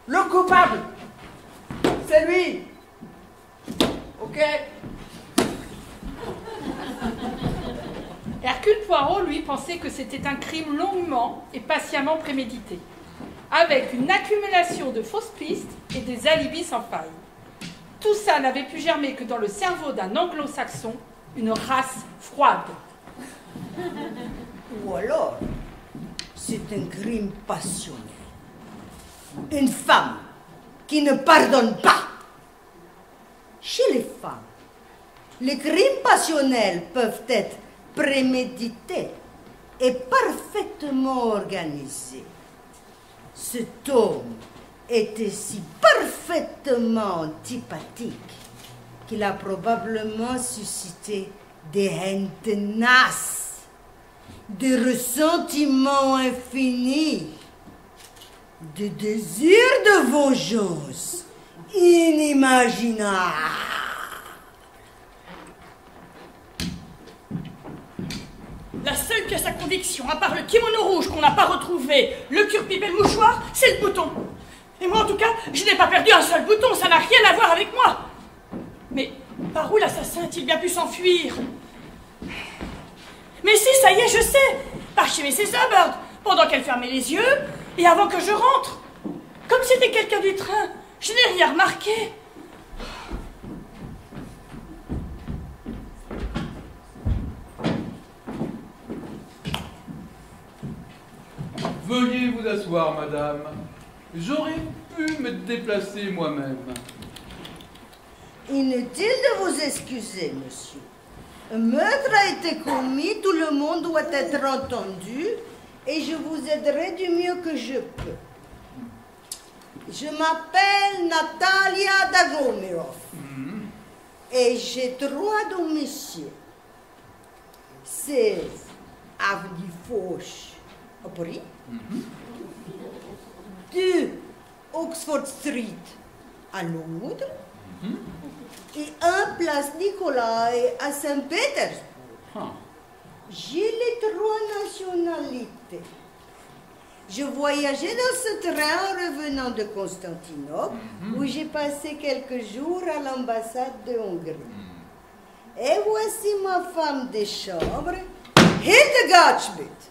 Le coupable, c'est lui. Ok? Hercule Poirot, lui, pensait que c'était un crime longuement et patiemment prémédité, avec une accumulation de fausses pistes et des alibis sans faille. Tout ça n'avait pu germer que dans le cerveau d'un anglo-saxon, une race froide. Ou alors, c'est un crime passionnel. Une femme qui ne pardonne pas. Chez les femmes, les crimes passionnels peuvent être prémédités et parfaitement organisés. Cet homme était si parfaitement antipathique qu'il a probablement suscité des haines tenaces, des ressentiments infinis, des désirs de vengeance inimaginables. La seule pièce à conviction, à part le kimono rouge qu'on n'a pas retrouvé, le cure-pipe et le mouchoir, c'est le bouton. Et moi, en tout cas, je n'ai pas perdu un seul bouton, ça n'a rien à voir avec moi. Mais par où l'assassin a-t-il bien pu s'enfuir? Mais si, ça y est, je sais. Par chez Mrs. Hubbard, pendant qu'elle fermait les yeux, et avant que je rentre. Comme c'était quelqu'un du train, je n'ai rien remarqué. Veuillez vous asseoir, madame. J'aurais pu me déplacer moi-même. Inutile de vous excuser, monsieur. Un meurtre a été commis, tout le monde doit être entendu, et je vous aiderai du mieux que je peux. Je m'appelle Natalia Dagomirov, et j'ai 3 domiciles. 16 avenue Foch à Paris, 2 Oxford Street à Londres, et 1 place Nicolai à Saint-Pétersbourg. J'ai les 3 nationalités. Je voyageais dans ce train en revenant de Constantinople, où j'ai passé quelques jours à l'ambassade de Hongrie. Et voici ma femme de chambre, Hildegard Schmidt.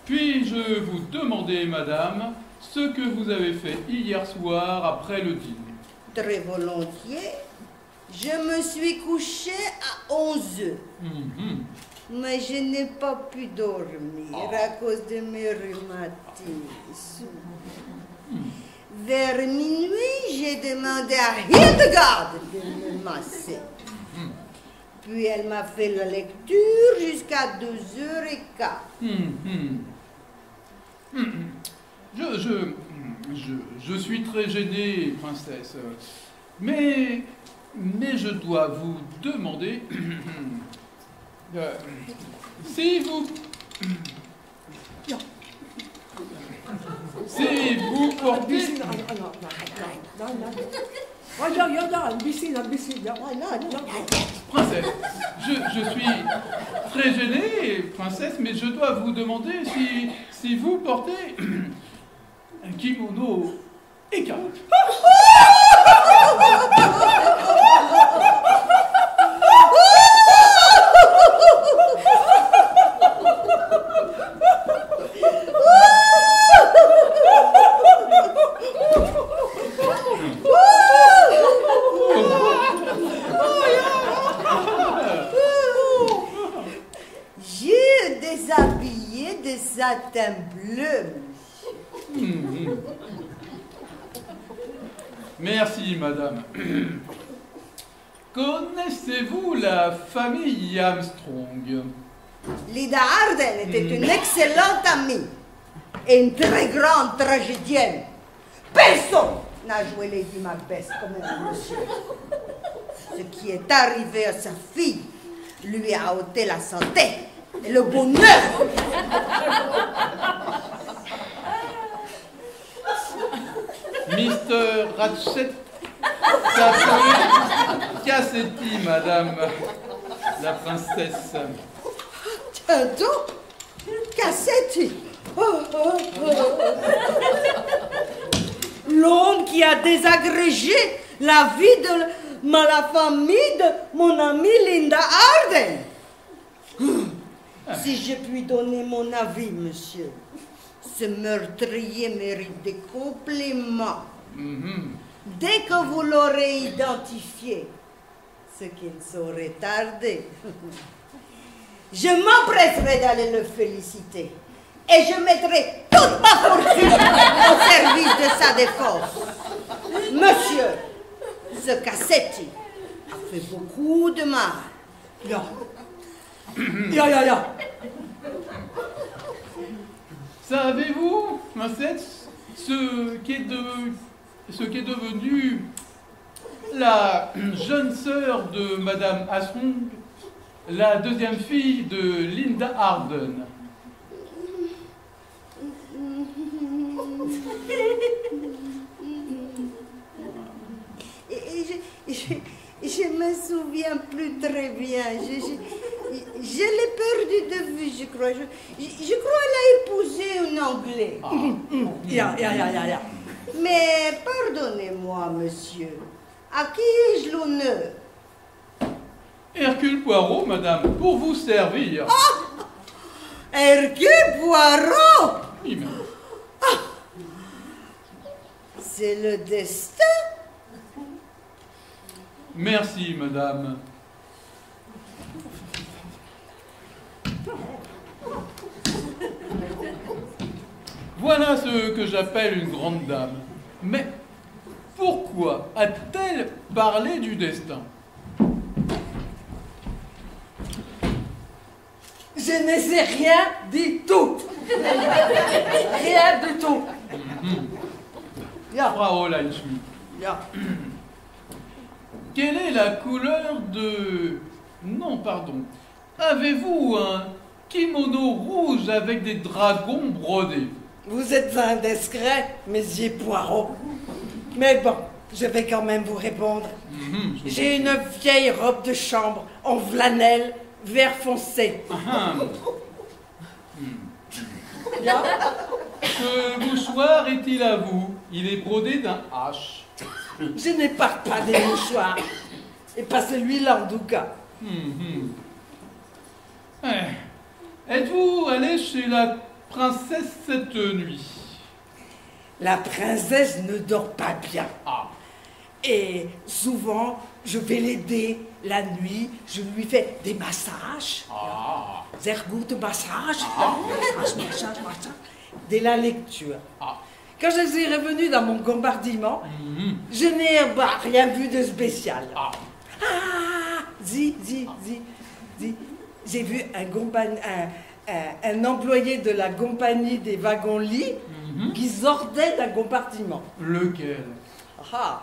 Puis-je vous demander, madame, ce que vous avez fait hier soir après le dîner? Très volontiers. Je me suis couchée à 11 heures. Mais je n'ai pas pu dormir à cause de mes rhumatismes. Vers minuit, j'ai demandé à Hildegard de me masser. Puis elle m'a fait la lecture jusqu'à 2h15. Je suis très gêné, princesse. Mais je dois vous demander si vous portez... Princesse, je suis très gêné, princesse, mais je dois vous demander si vous portez un kimono écarlate. J'ai déshabillé de satin bleu. Merci, madame. Connaissez-vous la famille Armstrong? Lida Arden était une excellente amie et une très grande tragédienne. Personne n'a joué Lady Macbeth comme elle, monsieur. Ce qui est arrivé à sa fille lui a ôté la santé et le bonheur. Mr. Ratchet s'appelle Cassetti, madame la princesse. Tiens donc, Cassetti. L'homme qui a désagrégé la vie de la famille de mon amie Linda Arden. Si je puis donner mon avis, monsieur, ce meurtrier mérite des compliments. Dès que vous l'aurez identifié, ce qui ne saurait tarder, je m'empresserai d'aller le féliciter et je mettrai toute ma fortune au service de sa défense. Monsieur, ce Cassetti a fait beaucoup de mal. Savez-vous, princesse, ce qui est devenu la jeune sœur de Madame Armstrong, la deuxième fille de Linda Arden. Je me souviens plus très bien. Je l'ai perdu de vue, je crois. Je crois qu'elle a épousé un Anglais. Ya. Mais pardonnez-moi, monsieur. À qui ai-je l'honneur? Hercule Poirot, madame, pour vous servir. Hercule Poirot! Oui, mais... C'est le destin. Merci, madame. Voilà ce que j'appelle une grande dame. Mais pourquoi a-t-elle parlé du destin? Je ne sais rien du tout. Rien du tout. Ya. Frau Leinschmidt, Ya. quelle est la couleur de... Non, pardon. Avez-vous un kimono rouge avec des dragons brodés? Vous êtes indiscret, monsieur Poirot. Mais bon, je vais quand même vous répondre. J'ai une vieille robe de chambre en flanelle vert foncé. Ya. Ce mouchoir est-il à vous? Il est brodé d'un H. Je ne parle pas des mouchoirs. Et pas celui-là, en tout cas. Êtes-vous allé chez la princesse cette nuit? La princesse ne dort pas bien. Ah. Et souvent, je vais l'aider la nuit. Je lui fais des massages. Ah. Sehr gute massage. Massage. De la lecture. Ah. Quand je suis revenue dans mon compartiment, je n'ai rien vu de spécial. Ah. J'ai vu un employé de la compagnie des wagons-lits qui sortait d'un compartiment. Lequel? Ah.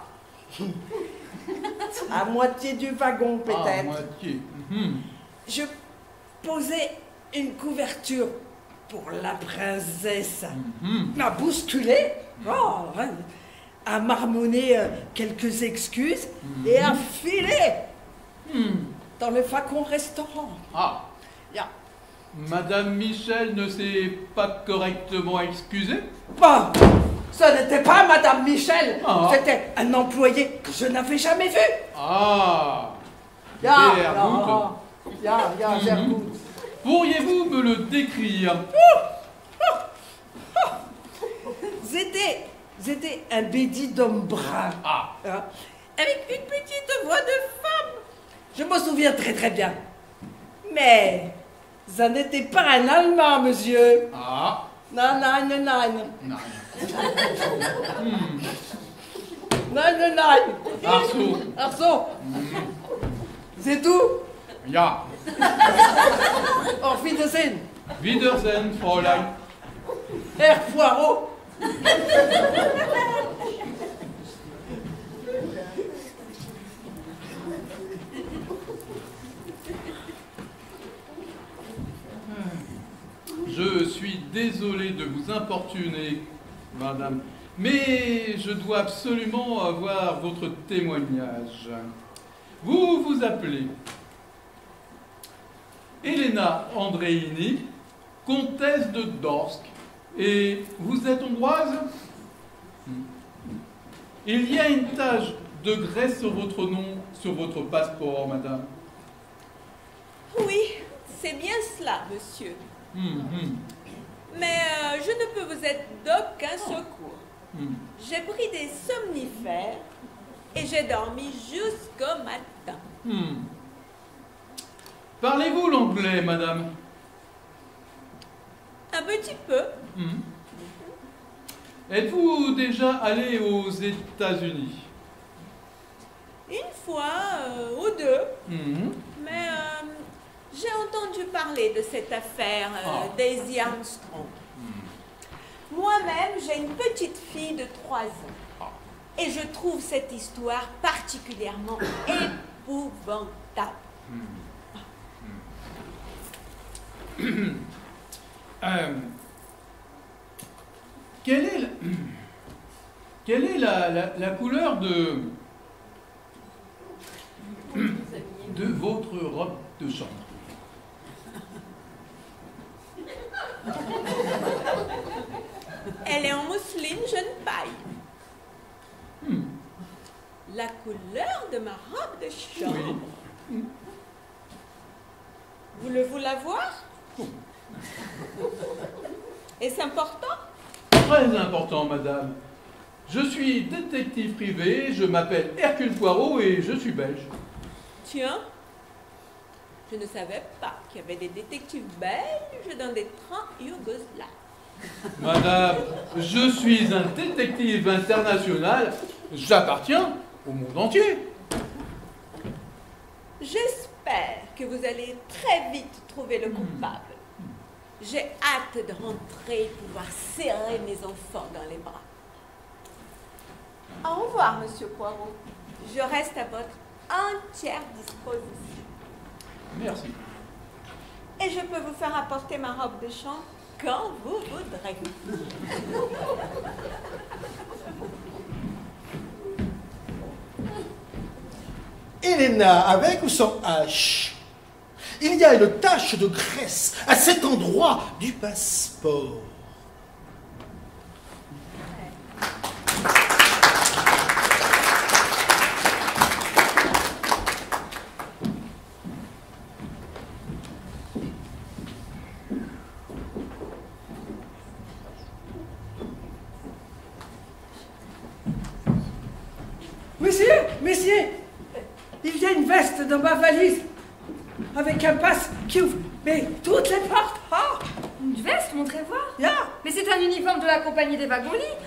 À moitié du wagon, À peut-être. moitié. Je posais une couverture pour la princesse. M'a bousculé, a marmonné quelques excuses et a filé dans le facon restaurant. Ah. Ya. Madame Michel ne s'est pas correctement excusée? Bon, ce n'était pas Madame Michel, Ah. c'était un employé que je n'avais jamais vu. Ah. Ya, Sehr gut. sehr gut. Pourriez-vous me le décrire? C'était un bédi d'homme brun. Ah. Hein, avec une petite voix de femme. Je me souviens très très bien. Mais ça n'était pas un Allemand, monsieur. Ah. Non. Non. Non. Arceau. C'est tout. Ja. Auf Wiedersehen. Wiedersehen, Fräulein. Herr Poirot. Je suis désolé de vous importuner, madame, mais je dois absolument avoir votre témoignage. Vous vous appelez Elena Andreini, comtesse de Dorsk, et vous êtes hongroise? Il y a une tache de graisse sur votre nom, sur votre passeport, madame. Oui, c'est bien cela, monsieur. Mais je ne peux vous être d'aucun secours. J'ai pris des somnifères et j'ai dormi jusqu'au matin. Parlez-vous l'anglais, madame? Un petit peu. Êtes-vous déjà allé aux États-Unis? Une fois ou deux. Mais j'ai entendu parler de cette affaire Daisy Armstrong. Moi-même, j'ai une petite fille de 3 ans. Et je trouve cette histoire particulièrement épouvantable. Quelle est la couleur de votre robe de chambre? Elle est en mousseline jaune paille. La couleur de ma robe de chambre. Oui. Voulez-vous la voir? Est-ce important? Très important, madame. Je suis détective privé, je m'appelle Hercule Poirot et je suis belge. Tiens, je ne savais pas qu'il y avait des détectives belges dans des trains yougoslaves. Madame, je suis un détective international, j'appartiens au monde entier. J'espère que vous allez très vite trouver le coupable. J'ai hâte de rentrer et pouvoir serrer mes enfants dans les bras. Au revoir, Monsieur Poirot. Je reste à votre entière disposition. Merci. Et je peux vous faire apporter ma robe de chambre quand vous voudrez. Elena, avec ou sans H? Il y a une tache de graisse à cet endroit du passeport. Messieurs, il y a une veste dans ma valise avec un passe qui ouvre mais toutes les portes. Ah, Une veste, montrez voir. yeah. Mais c'est un uniforme de la compagnie des wagons-lits.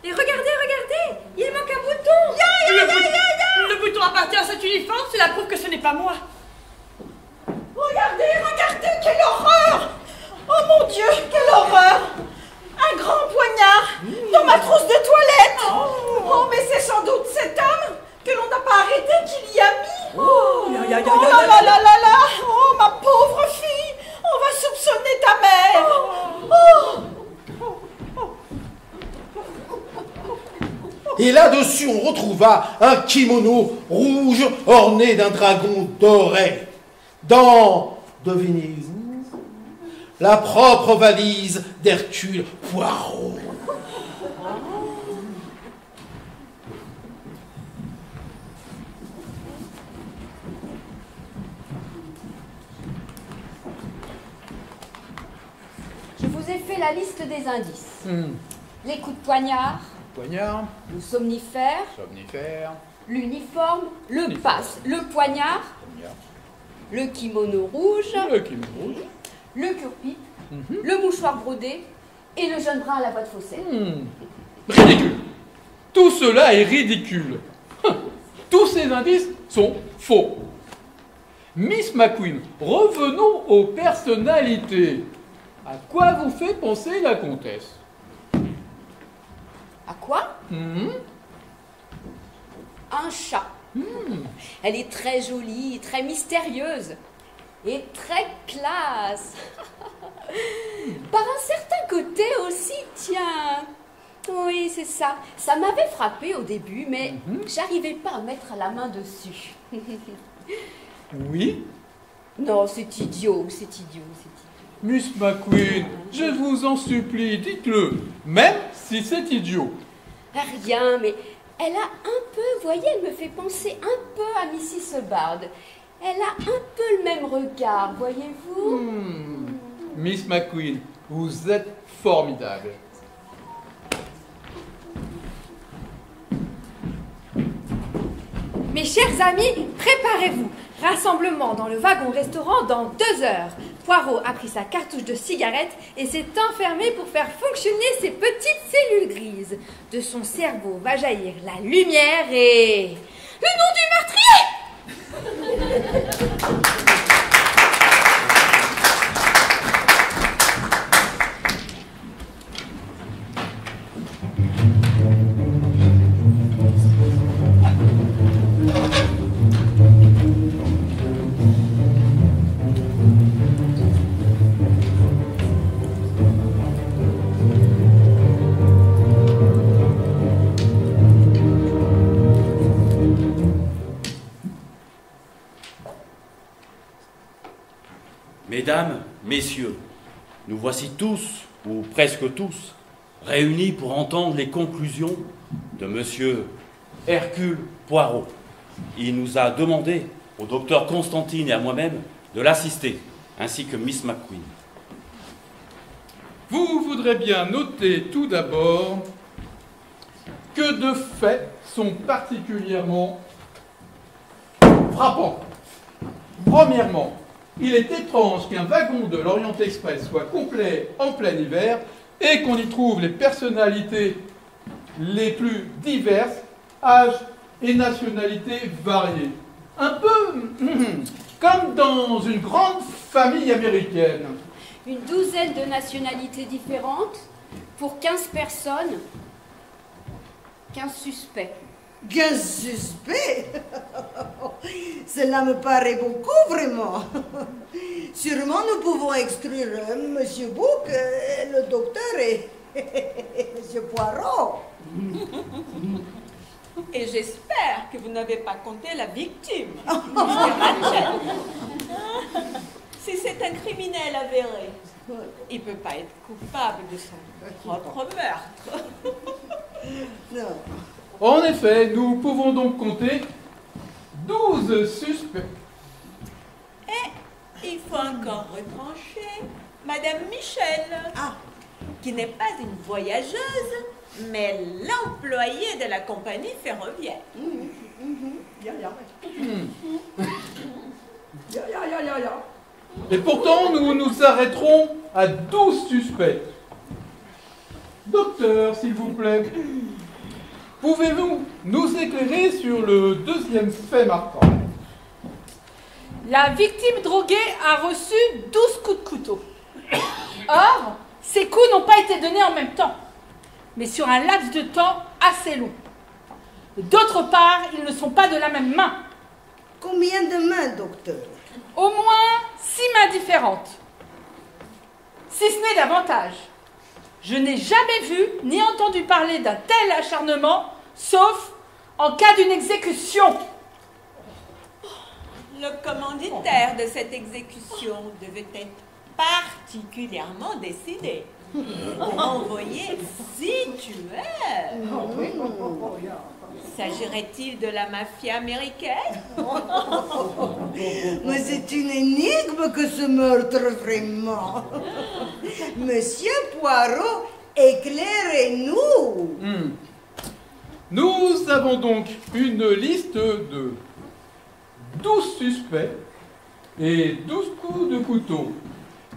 Et regardez, il manque un bouton. Le bouton appartient à cet uniforme, cela prouve que ce n'est pas moi. Regardez, quelle horreur! Oh mon Dieu, quelle horreur! Un grand poignard dans ma trousse de toilette! Oh, mais c'est sans doute cet homme que l'on n'a pas arrêté qui l'y a mis! Oh là là! Oh, ma pauvre fille! On va soupçonner ta mère! Oh! Et là-dessus, on retrouva un kimono rouge orné d'un dragon doré. Dans, devinez-vous, la propre valise d'Hercule Poirot. Je vous ai fait la liste des indices. Les coups de poignard, Poignard, le somnifère, somnifère, l'uniforme, le passe, le poignard, le kimono rouge, le kimono rouge, le cure-pipe, le mouchoir brodé et le jeune brun à la boîte faussaire. Ridicule. Tout cela est ridicule. Tous ces indices sont faux. Miss McQueen, revenons aux personnalités. À quoi vous fait penser la comtesse? À quoi? Un chat. Elle est très jolie, très mystérieuse et très classe. Par un certain côté aussi, tiens. Oui, c'est ça. Ça m'avait frappé au début, mais j'arrivais pas à mettre la main dessus. Oui? Non, c'est idiot, c'est idiot. Miss McQueen, je vous en supplie, dites-le, même si c'est idiot. Rien, mais elle a un peu, voyez, elle me fait penser un peu à Mrs. Hubbard. Elle a un peu le même regard, voyez-vous? Miss McQueen, vous êtes formidable. Mes chers amis, préparez-vous. Rassemblement dans le wagon-restaurant dans 2 heures. Poirot a pris sa cartouche de cigarette et s'est enfermé pour faire fonctionner ses petites cellules grises. De son cerveau va jaillir la lumière et... le nom du meurtrier! Mesdames, messieurs, nous voici tous, ou presque tous, réunis pour entendre les conclusions de monsieur Hercule Poirot. Il nous a demandé, au docteur Constantine et à moi-même, de l'assister, ainsi que Miss McQueen. Vous voudrez bien noter tout d'abord que deux faits sont particulièrement frappants. Premièrement, il est étrange qu'un wagon de l'Orient Express soit complet en plein hiver et qu'on y trouve les personnalités les plus diverses, âges et nationalités variées. Un peu comme dans une grande famille américaine. Une douzaine de nationalités différentes pour 15 personnes, 15 suspects. 15 suspects? Cela me paraît beaucoup, vraiment. Sûrement, nous pouvons exclure M. Bouc, le docteur et M. Poirot. Et j'espère que vous n'avez pas compté la victime, Mr. Ratchet. Si c'est un criminel avéré, il ne peut pas être coupable de son propre meurtre. Non. En effet, nous pouvons donc compter 12 suspects. Et il faut encore retrancher Madame Michel, qui n'est pas une voyageuse, mais l'employée de la compagnie ferroviaire. Et pourtant, nous nous arrêterons à 12 suspects. Docteur, s'il vous plaît, pouvez-vous nous éclairer sur le deuxième fait marquant? La victime droguée a reçu 12 coups de couteau. Or, ces coups n'ont pas été donnés en même temps, mais sur un laps de temps assez long. D'autre part, ils ne sont pas de la même main. Combien de mains, docteur? Au moins 6 mains différentes. Si ce n'est davantage. Je n'ai jamais vu ni entendu parler d'un tel acharnement, sauf en cas d'une exécution. Le commanditaire de cette exécution devait être particulièrement décidé pour envoyer 6 tueurs. S'agirait-il de la mafia américaine? Mais c'est une énigme que ce meurtre, vraiment. Monsieur Poirot, éclairez-nous. Nous avons donc une liste de 12 suspects et 12 coups de couteau.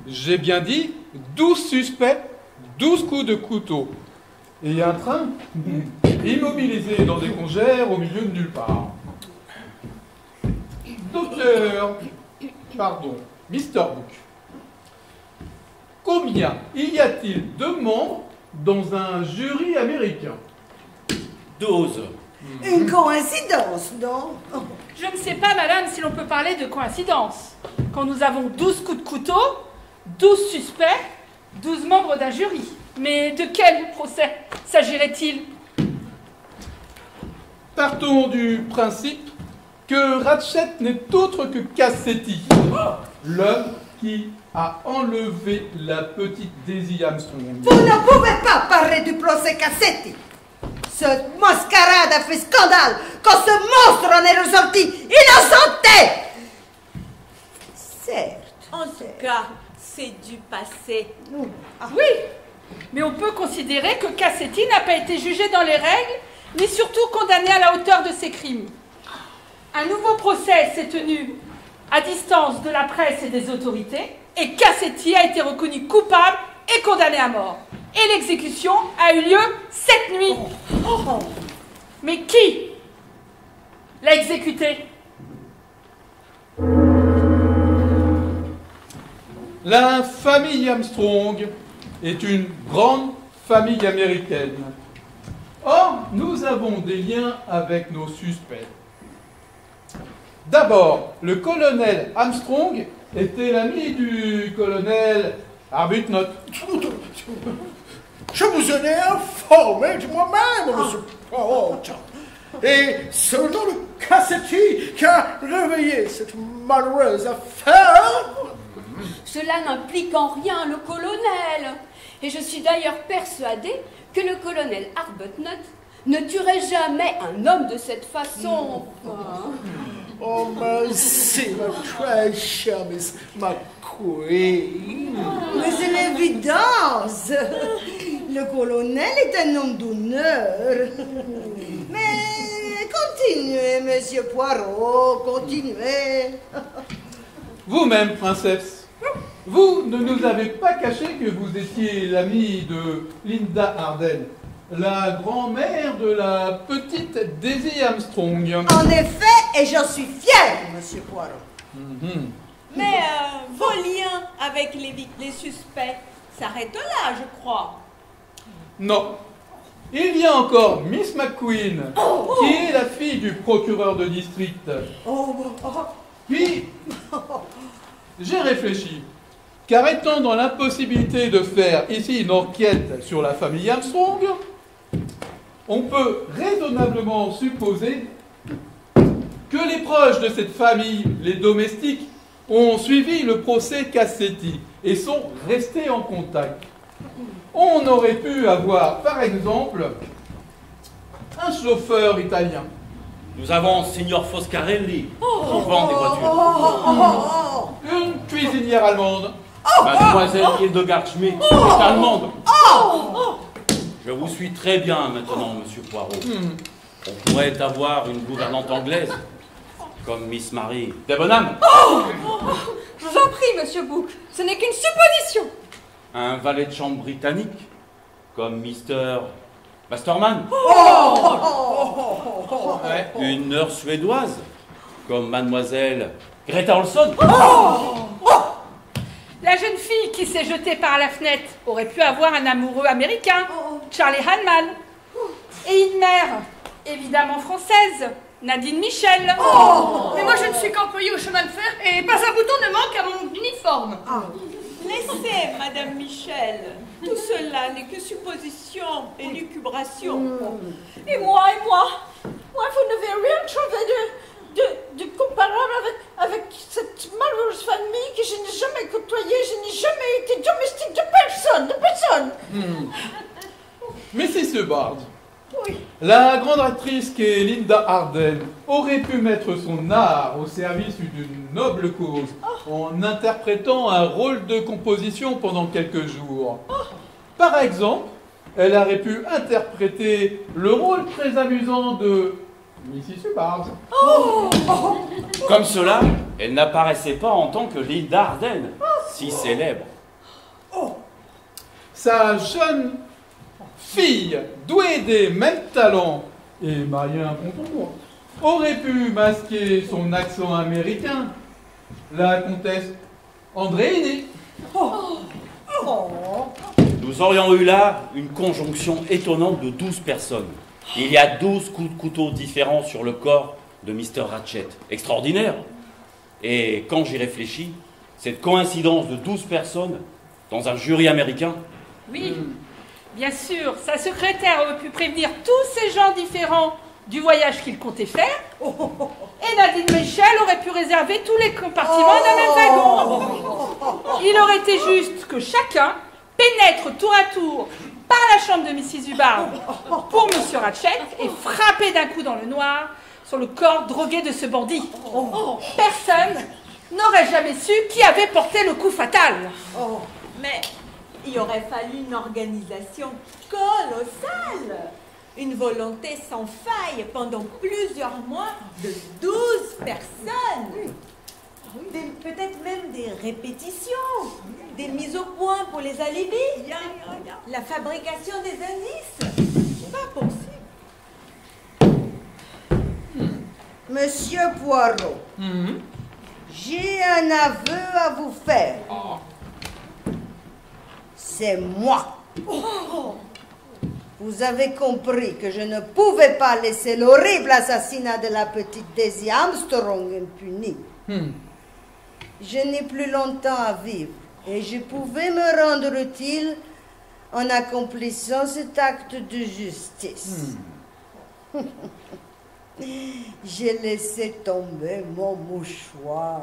J'ai bien dit 12 suspects, 12 coups de couteau. Et un train immobilisé dans des congères au milieu de nulle part. Docteur, pardon, Mr. Book, combien y a-t-il de membres dans un jury américain? 12. Une coïncidence, non? Je ne sais pas, madame, si l'on peut parler de coïncidence. Quand nous avons 12 coups de couteau, 12 suspects, 12 membres d'un jury. Mais de quel procès s'agirait-il? Partons du principe que Ratchet n'est autre que Cassetti, l'homme qui a enlevé la petite Daisy Armstrong. Vous ne pouvez pas parler du procès Cassetti. Cette mascarade a fait scandale quand ce monstre en est ressorti innocenté. Certes. En tout cas, c'est du passé. Oui, mais on peut considérer que Cassetti n'a pas été jugé dans les règles, ni surtout condamné à la hauteur de ses crimes. Un nouveau procès s'est tenu à distance de la presse et des autorités, et Cassetti a été reconnu coupable et condamné à mort. Et l'exécution a eu lieu cette nuit. Mais qui l'a exécuté? La famille Armstrong est une grande famille américaine. Or, nous avons des liens avec nos suspects. D'abord, le colonel Armstrong était l'ami du colonel Arbuthnot. Je vous en ai informé de moi-même, monsieur Poirot. Et selon le Cassetti qui a réveillé cette malheureuse affaire, Cela n'implique en rien le colonel. Et je suis d'ailleurs persuadée que le colonel Arbuthnot ne tuerait jamais un homme de cette façon. Oh, merci, ma très chère Miss McQueen. Mais c'est l'évidence. Le colonel est un homme d'honneur. Mais continuez, monsieur Poirot, continuez. Vous-même, princesse, vous ne nous avez pas caché que vous étiez l'amie de Linda Arden, la grand-mère de la petite Daisy Armstrong. En effet, et j'en suis fière, monsieur Poirot. Mais vos liens avec les suspects s'arrêtent là, je crois. Non. Il y a encore Miss McQueen, qui est la fille du procureur de district. Puis, j'ai réfléchi, car étant dans l'impossibilité de faire ici une enquête sur la famille Armstrong, on peut raisonnablement supposer que les proches de cette famille, les domestiques, ont suivi le procès Cassetti et sont restés en contact. On aurait pu avoir, par exemple, un chauffeur italien. Nous avons Signor Foscarelli, qui vend des voitures. Une cuisinière allemande. Mademoiselle Hildegard Schmidt, est allemande. Je vous suis très bien maintenant, monsieur Poirot. On pourrait avoir une gouvernante anglaise, comme Miss Marie Debenham. Je vous en prie, monsieur Book, ce n'est qu'une supposition. Un valet de chambre britannique, comme Mr. Masterman. Ouais. Une nurse suédoise, comme mademoiselle Greta Olson. La jeune fille qui s'est jetée par la fenêtre aurait pu avoir un amoureux américain, Charlie Hanman. Et une mère, évidemment française, Nadine Michel. Mais moi je ne suis qu'employée au chemin de fer et pas un bouton ne manque à mon uniforme. Laissez, Madame Michel. Tout cela n'est que supposition et lucubration. Et moi, vous n'avez rien trouvé de comparable avec cette malheureuse famille que je n'ai jamais côtoyée, je n'ai jamais été domestique de personne. Mrs. Hubbard, la grande actrice qu'est Linda Arden aurait pu mettre son art au service d'une noble cause en interprétant un rôle de composition pendant quelques jours. Par exemple, elle aurait pu interpréter le rôle très amusant de Mrs. Hubbard. Comme cela, elle n'apparaissait pas en tant que Linda Arden, si célèbre. Sa jeune fille, douée des mêmes talents et mariée à un contour, aurait pu masquer son accent américain, la comtesse Andréini. Nous aurions eu là une conjonction étonnante de 12 personnes. Il y a 12 coups de couteau différents sur le corps de Mr. Ratchet. Extraordinaire. Et quand j'y réfléchis, cette coïncidence de 12 personnes dans un jury américain. Oui, bien sûr, sa secrétaire aurait pu prévenir tous ces gens différents du voyage qu'il comptait faire. Et Nadine Michel aurait pu réserver tous les compartiments d'un même wagon. Il aurait été juste que chacun pénètre tour à tour par la chambre de Mrs. Hubbard pour M. Ratchet et frapper d'un coup dans le noir sur le corps drogué de ce bandit. Personne n'aurait jamais su qui avait porté le coup fatal. Mais il aurait fallu une organisation colossale, une volonté sans faille pendant plusieurs mois de 12 personnes. Peut-être même des répétitions, des mises au point pour les alibis, la fabrication des indices. Pas possible. Monsieur Poirot, j'ai un aveu à vous faire. C'est moi. Vous avez compris que je ne pouvais pas laisser l'horrible assassinat de la petite Daisy Armstrong impuni. Je n'ai plus longtemps à vivre et je pouvais me rendre utile en accomplissant cet acte de justice. J'ai laissé tomber mon mouchoir.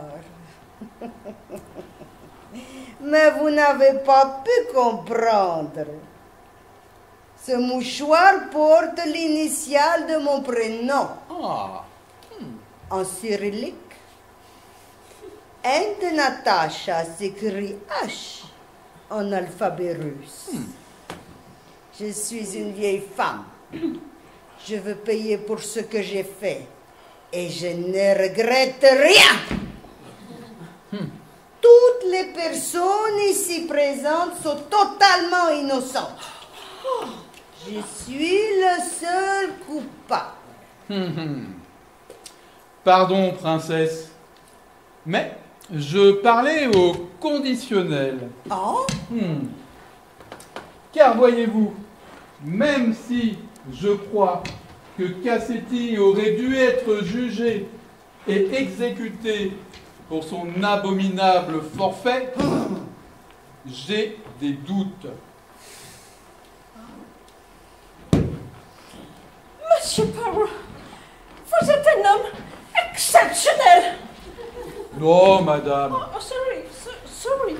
Mais vous n'avez pas pu comprendre. Ce mouchoir porte l'initiale de mon prénom. Ah. En cyrillique. N de Natacha s'écrit H en alphabet russe. Je suis une vieille femme. Je veux payer pour ce que j'ai fait. Et je ne regrette rien. Toutes les personnes ici présentes sont totalement innocentes. Je suis le seul coupable. Pardon, princesse, mais je parlais au conditionnel. Oh? Car voyez-vous, même si je crois que Cassetti aurait dû être jugé et exécuté pour son abominable forfait, j'ai des doutes. Monsieur Poirot, vous êtes un homme exceptionnel. Non, madame. Oh, sorry.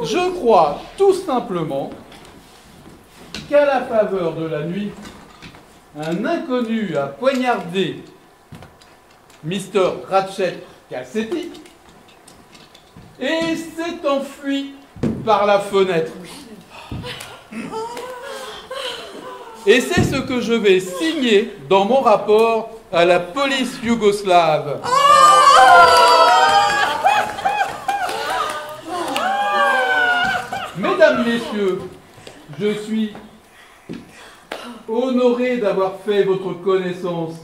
Je crois tout simplement qu'à la faveur de la nuit, un inconnu a poignardé Mr. Ratchet Cassetti et s'est enfui par la fenêtre. Et c'est ce que je vais signer dans mon rapport à la police yougoslave. Mesdames, Messieurs, je suis honoré d'avoir fait votre connaissance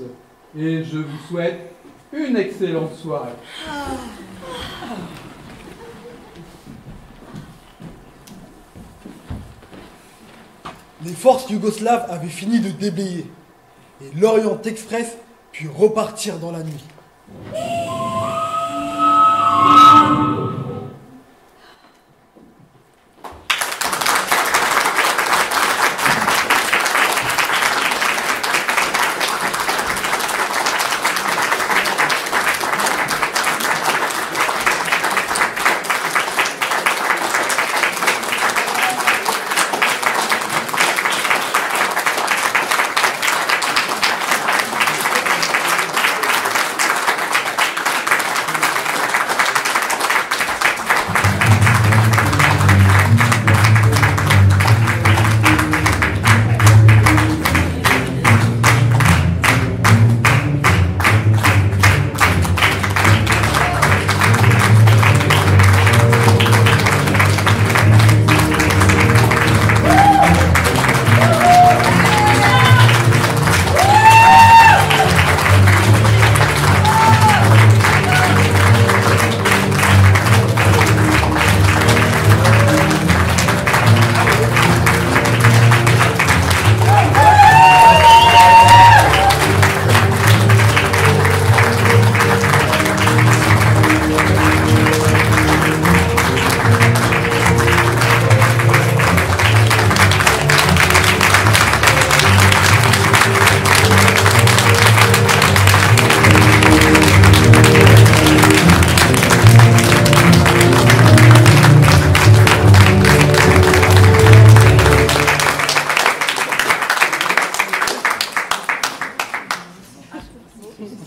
et je vous souhaite une excellente soirée. Les forces yougoslaves avaient fini de déblayer et l'Orient Express put repartir dans la nuit.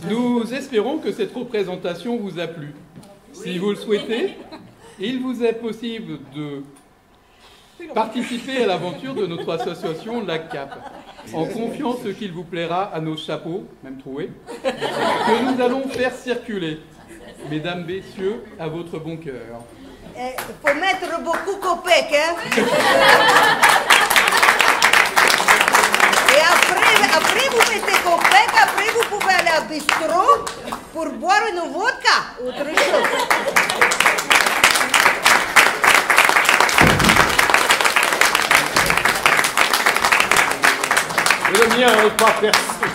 Nous espérons que cette représentation vous a plu. Si vous le souhaitez, il vous est possible de participer à l'aventure de notre association La Cape, en confiant ce qu'il vous plaira à nos chapeaux, même troués, que nous allons faire circuler. Mesdames, messieurs, à votre bon cœur. Il faut mettre beaucoup copec, hein? Et après vous mettez copec, après vous pouvez aller à bistrot pour boire une vodka, autre chose. Le mien n'est pas percé.